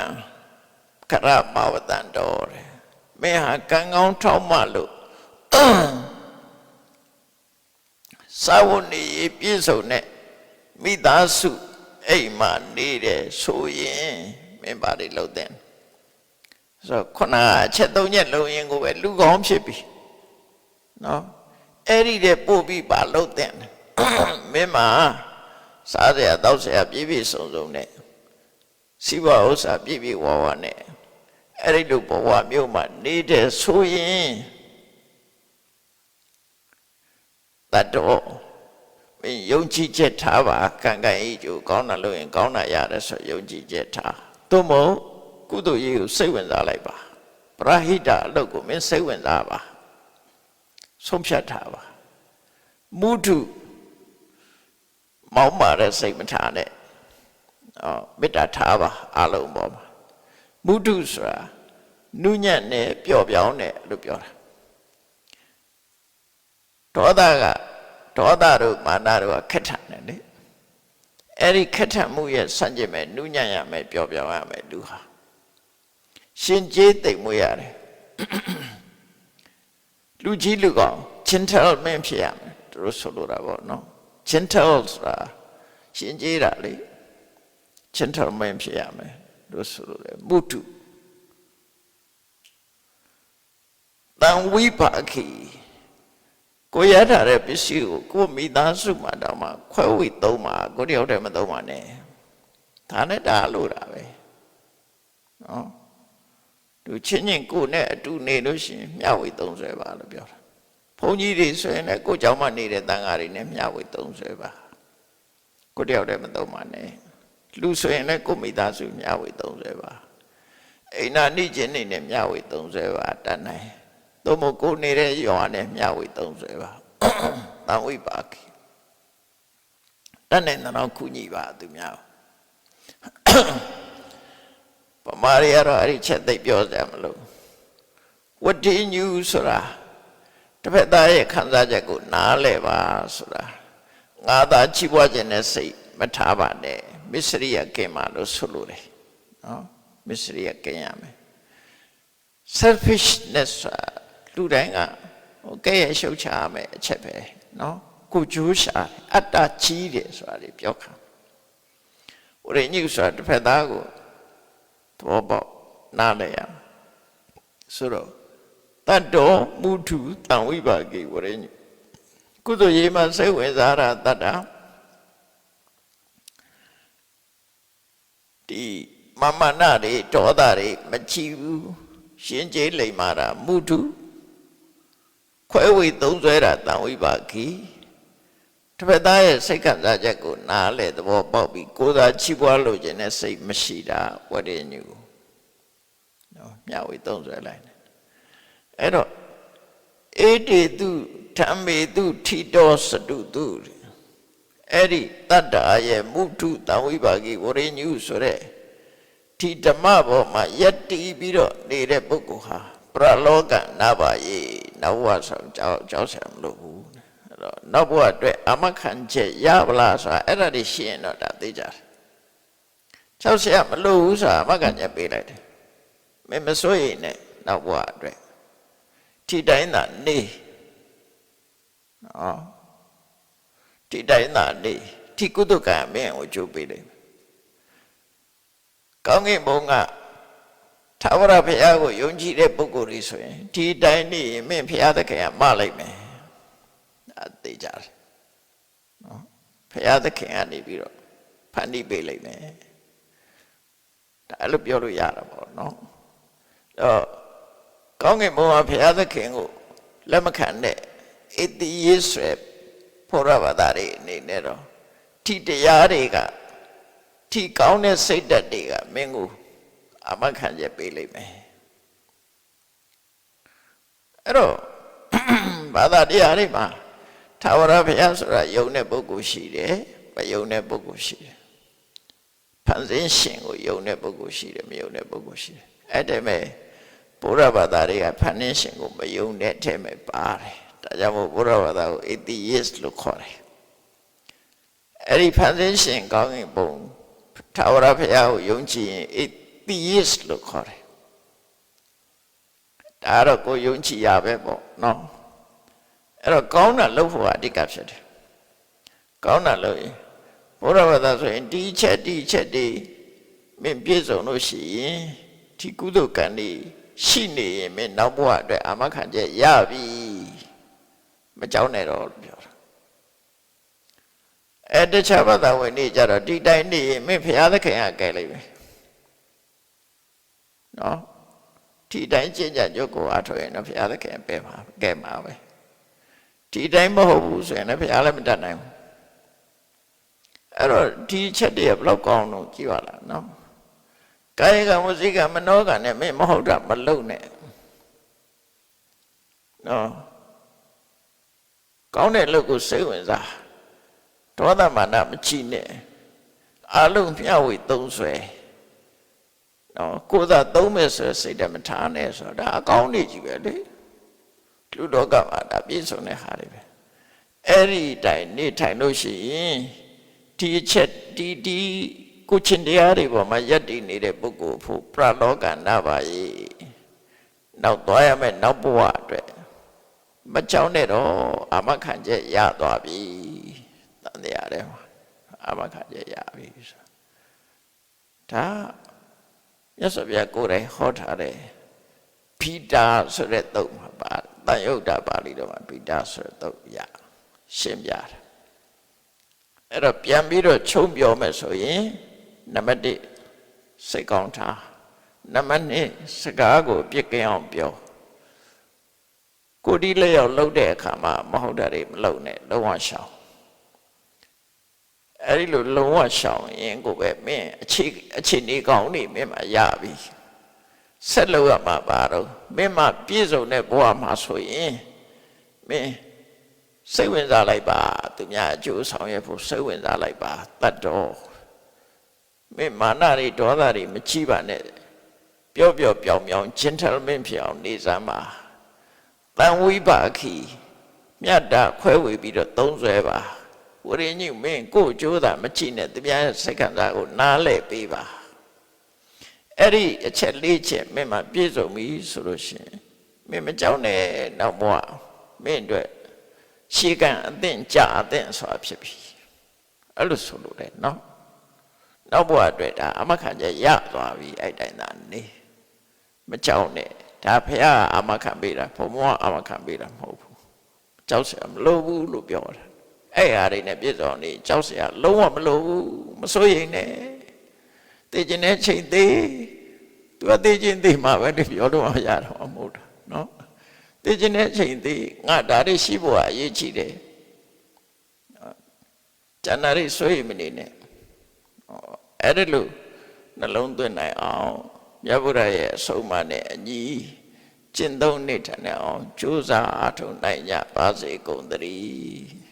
ခရမဝတ္တန်တော်တဲ့မင်းဟာကံကောင်းထောက်မှလို့စာဝတ်နေပြည့်စုံတဲ့မိသားစုအိမ်မှာနေတယ်ဆိုရင်မင်းပါလေလို့တဲ့ဆိုခုနအချက်သုံးချက်လုံးရင်ကိုပဲလူကောင်းဖြစ်ပြီနော်အဲ့ဒီတဲ့ပို့ပြီးပါလို့တဲ့မင်းမှာစားစရာတောက်စရာပြည့်ပြည့်စုံစုံနဲ့စီးပွားဥစ္စာပြည့်ပြည့်ဝဝနဲ့အဲ့ဒီလိုဘဝမျိုးမှာနေတဲ့ဆိုရင်တတ်တော့မင်းယုံကြည်ချက်ထားပါကံကံဤကျိုးကောင်းတာလို့ရင်ကောင်းတာရတယ်ဆိုယုံကြည်ချက်ထားသို့မဟုတ်ကုသိုလ်ရေးကိုစိတ်ဝင်စားလိုက်ပါပရဟိတအလုပ်ကိုမင်းစိတ်ဝင်စားပါဆုံးဖြတ်ထားပါမုဒုမောင်းမာတဲ့စိတ်မထားနဲ့မေတ္တာထားပါအလုံးပေါ်မှာမုဒုဆိုတာနုညံ့နဲ့ပျော့ပြောင်းတယ်လို့ပြောတာဒေါသတို့မာနတို့ကခက်ထန်တယ်လေအဲ့ဒီခက်ထန်မှုရဲ့ဆန့်ကျင်မဲ့နုညံ့ရမယ်ပျော့ပြောင်းရမယ်လူဟာရှင်ကျေးသိမ်မွေးရတယ်လူကြီးလူကောင် gentleman ဖြစ်ရမယ်သူတို့ဆိုလိုတာပေါ့နော် gentle ဆိုတာရှင်ကျေးတာလေ gentleman ဖြစ်ရမယ်လို့ဆိုလိုတယ်မုတုတံဝိပါခိကိုရထားတဲ့ပစ္စည်းကိုကိုမိသားစုမှာတောင်မှခွဲဝေသုံးပါကိုတယောက်တည်းမသုံးပါနဲ့ဒါနဲ့ဒါလို့တာပဲနော်သူချင်းချင်းကိုနဲ့အတူနေလို့ရှိရင်မျှဝေသုံးဆွဲပါလို့ပြောတာဘုန်းကြီးတွေဆိုရင်လည်းကိုเจ้าမနေတဲ့တန်ဃာတွေနဲ့မျှဝေသုံးဆွဲပါကိုတယောက်တည်းမသုံးပါနဲ့လူဆိုရင်လည်းကိုမိသားစုမျှဝေသုံးဆွဲပါအိမ်နာနှိကျင်နေနဲ့မျှဝေသုံးဆွဲပါတတ်နိုင်သို့မဟုတ်ကိုနေတဲ့ရွာနဲ့မျှဝေသုံးဆွဲပါတံဝိပါခိတတ်နိုင်တော့ခုညိပါသူများပမာရီကတော့အဲ့ဒီချက်သိပြောစရာမလိုဝတ္တိညူဆိုတာတစ်ဖက်သားရဲ့ခံစားချက်ကိုနားလဲပါဆိုတာငါသာချီးပွားခြင်းနဲ့စိတ်မထားပါနဲ့မစ္စရိယကင်ပါလို့ဆိုလိုတယ်နော်မစ္စရိယကင်ရမယ် selfishness လူတိုင်းကကဲ့ရဲ့ရှုပ်ချရမယ်အချက်ပဲနော်ကိုကြိုးရှာအတ္တကြီးတယ်ဆိုတာတွေပြောခံဝိရိယဆိုတာတစ်ဖက်သားကိုသဘောပေါက်နားလည်ရဆိုတော့တတ္တောမုထုတံဝိပါကိဝရိယကုသိုလ်ရေးမှာစိတ်ဝင်စားတာတတ္တာဒီမာမနာတွေဒေါသတွေမချီဘူးရှင်ကျေးလိမ္မာတာမုထုခွဲဝေသုံးဆွဲတာတံဝိပါကိ တစ်ဖက်သားရဲ့စိတ်ခံစားချက်ကိုနားလေသဘောပေါက်ပြီးကိုယ်သာချီးပွားလို့ခြင်းနဲ့စိတ်မရှိတာဝတ္တညုနော်မျှဝေသုံးဆွဲလိုက်တယ်အဲ့တော့ဧတေတုဓမ္မေတုထိတောစတုတုအဲ့ဒီတတ္တာရဲ့မုထုတံဝိပါကိဝရညုဆိုတဲ့ဒီဓမ္မဘောမှာယက်တီးပြီးတော့နေတဲ့ပုဂ္ဂိုလ်ဟာပရလောကနာပါယေနောက်ဘဝဆောင်ကြောက်ဆံမလို့ဘူးအဲ့တော့နောက်ဘဝအတွက်အမခံချက်ရပါလားဆိုတာအဲ့ဒါတွေရှင်းတော့ဒါသိကြတယ်ကြောက်ဆံမလို့ဘူးဆိုတာအမခံချက်ပေးလိုက်တယ်မင်းမစိုးရိမ်နဲ့နောက်ဘဝအတွက်ဒီတိုင်းသာနေနော်ဒီတိုင်းသာနေဒီကုသကံမင်းကိုကြိုးပေးလိုက်ကောင်းကင်ဘုံကထာဝရဘုရားကိုယုံကြည်တဲ့ပုဂ္ဂိုလ်တွေဆိုရင်ဒီတိုင်းနေရင်မင်းဘုရားသခင်ကမလိုက်မယ်အသေးကြတယ်နော်ဘုရားသခင်ကနေပြီးတော့ဖန်တီးပေးလိုက်မယ်ဒါအဲ့လိုပြောလို့ရတာပေါ့နော်တော့ကောင်းကင်ဘုံကဘုရားသခင်ကိုလက်မခံတဲ့ဧတိယေဆွေဖောရဘာသာတွေအနေနဲ့တော့ဒီတရားတွေကဒီကောင်းတဲ့စိတ်ဓာတ်တွေကမင်းကိုအမခံချက်ပေးလိုက်မယ်အဲ့တော့ဘာသာတရားတွေမှာထာဝရဘုရားဆိုတာယုံတဲ့ပုဂ္ဂိုလ်ရှိတယ်မယုံတဲ့ပုဂ္ဂိုလ်ရှိတယ်ဖန်ဆင်းရှင်ကိုယုံတဲ့ပုဂ္ဂိုလ်ရှိတယ်မယုံတဲ့ပုဂ္ဂိုလ်ရှိတယ်အဲ့ဒါမဲ့ဘုရားဘာသာတွေကဖန်ဆင်းရှင်ကိုမယုံတဲ့အထက်မဲ့ပါတယ်ဒါကြောင့်မို့ဘုရားဘာသာကို atheist လို့ခေါ်တယ်အဲ့ဒီဖန်ဆင်းရှင်ကောင်းကင်ဘုံထာဝရဘုရားကိုယုံကြည်ရင် atheist လို့ခေါ်တယ်ဒါတော့ကိုယုံကြည်ရပဲပေါ့နော်အဲ့တော့ကောင်းတာလုပ်ဖို့အဓိကဖြစ်တယ်ကောင်းတာလုပ်ရင်ဘုရားဘာသာဆိုရင်ဒီချက်တွေမင်းပြည့်စုံလို့ရှိရင်ဒီကုသိုလ်ကံတွေရှိနေရင်မင်းနောက်ဘဝအတွက်အာမခံချက်ရပြီမကြောက်နဲ့တော့ပြောတာအဲ့တခြားဘာသာဝင်တွေကြတော့ဒီတိုင်းနေရင်မင်းဘုရားသခင်ကကဲလိုက်ပဲနော်ဒီတိုင်းကျင့်ကြံကြုတ်ကိုအားထုတ်ရင်တော့ဘုရားသခင်ပဲမှာကဲမှာပဲဒီတိုင်းမဟုတ်ဘူးဆိုရင်လည်းဘုရားလည်းမတတ်နိုင်ဘူးအဲ့တော့ဒီချက်တွေဘယ်လောက်ကောင်းတော့ကြည့်ပါလားနော်ကာယကံဝစီကံမနောကံနဲ့မင်းမဟုတ်တာမလုံနဲ့နော်ကောင်းတဲ့လုပ်ကိုစိတ်ဝင်စားဒေါသမာနမကြည့်နဲ့အလုံးမျှဝေသုံးဆွဲနော်ကိုယ်သာသုံးမယ်ဆိုစိတ်တမထားနဲ့ဆိုတာအကောင်းနေကြီးပဲလေလူတော်ကမှာဒါပြည့်စုံတဲ့ဟာတွေပဲအဲ့ဒီတိုင်နေထိုင်လို့ရှိရင်ဒီအချက်ဒီကိုချင်းတရားတွေပေါ်မှာယက်တည်နေတဲ့ပုဂ္ဂိုလ်ဖို့ပရလောကနာပါယေနောက်သွားရမယ်နောက်ဘဝအတွက်မကြောက်နဲ့တော့အာမခံချက်ရသွားပြီတန်တရားထဲမှာအာမခံချက်ရပြီဆိုဒါမြတ်စွာဘုရားကိုယ်တိုင်ဟောထားတယ်ဘိတာဆိုတဲ့သုတ်မှာပါတန်ယုတ်တာပါဠိတော်မှာဘိတာဆိုတဲ့သုတ်ရရှင်းပြတယ်အဲ့တော့ပြန်ပြီးတော့ချုံပြောမယ်ဆိုရင်နံပါတ်1စိတ်ကောင်းထားနံပါတ်2စကားကိုပြစ်ကင်းအောင်ပြောကိုဒီလျောက်လှုပ်တဲ့အခါမှာမဟုတ်တာတွေမလှုပ်နဲ့လုံးဝရှောင်အဲ့ဒီလိုလုံးဝရှောင်ရင်ကိုပဲမင်းအခြေအနေကောင်းနေမင်းမှာရပြီဆက်လို့ရမှာပါတော့မင်းမပြည့်စုံတဲ့ဘဝမှာဆိုရင်မင်းစိတ်ဝင်စားလိုက်ပါသူများအကျိုးဆောင်ရဖို့စိတ်ဝင်စားလိုက်ပါတတ်တော့မင်းမာနတွေဒေါသတွေမကြည့်ပါနဲ့ပြောပြောင်gentleman ဖြစ်အောင်နေစမ်းပါတန်ဝိပါခိမြတ်တာခွဲဝေပြီးတော့သုံးဆွဲပါဝရညိမင်းကိုကြိုးတာမကြည့်နဲ့သူများစိတ်ခံစားကိုနားလဲပေးပါအဲ့ဒီအချက်၄ချက်မင်းမပြည့်စုံပြီဆိုလို့ရှိရင်မင်းမကြောက်နဲ့နောက်ဘဝမင်းအတွက်ရှေးကံအသင့်ကြအသင့်ဆိုတာဖြစ်ပြီအဲ့လိုဆိုလို့တယ်နော်နောက်ဘဝအတွက်ဒါအမခံချက်ရသွားပြီအဲ့တိုင်းသာနေမကြောက်နဲ့ဒါဖះအာမခံပေးတာဘုံဘဝအာမခံပေးတာမဟုတ်ဘူးကြောက်စရာမလိုဘူးလို့ပြောတာအဲ့ဟာတွေနဲ့ပြည့်စုံနေကြောက်စရာလုံးဝမလိုဘူးမစိုးရိမ်နဲ့သိကျင်တဲ့ချိန်သေးသူကသိကျင်သိမှာပဲဒီပြောလို့ရတော့မဟုတ်တာနော်သိကျင်တဲ့ချိန်သေးငါဒါတွေရှိဖို့အရေးကြီးတယ် ကျန်တာတွေဆွေးမနေနဲ့အဲ့ဒါလို့နှလုံးသွင်းနိုင်အောင်မြတ်ဗုဒ္ဓရဲ့အဆုံးအမနဲ့အညီကျင့်သုံးနေထိုင်အောင်ကြိုးစားအားထုတ်နိုင်ကြပါစေကုန်သတည်း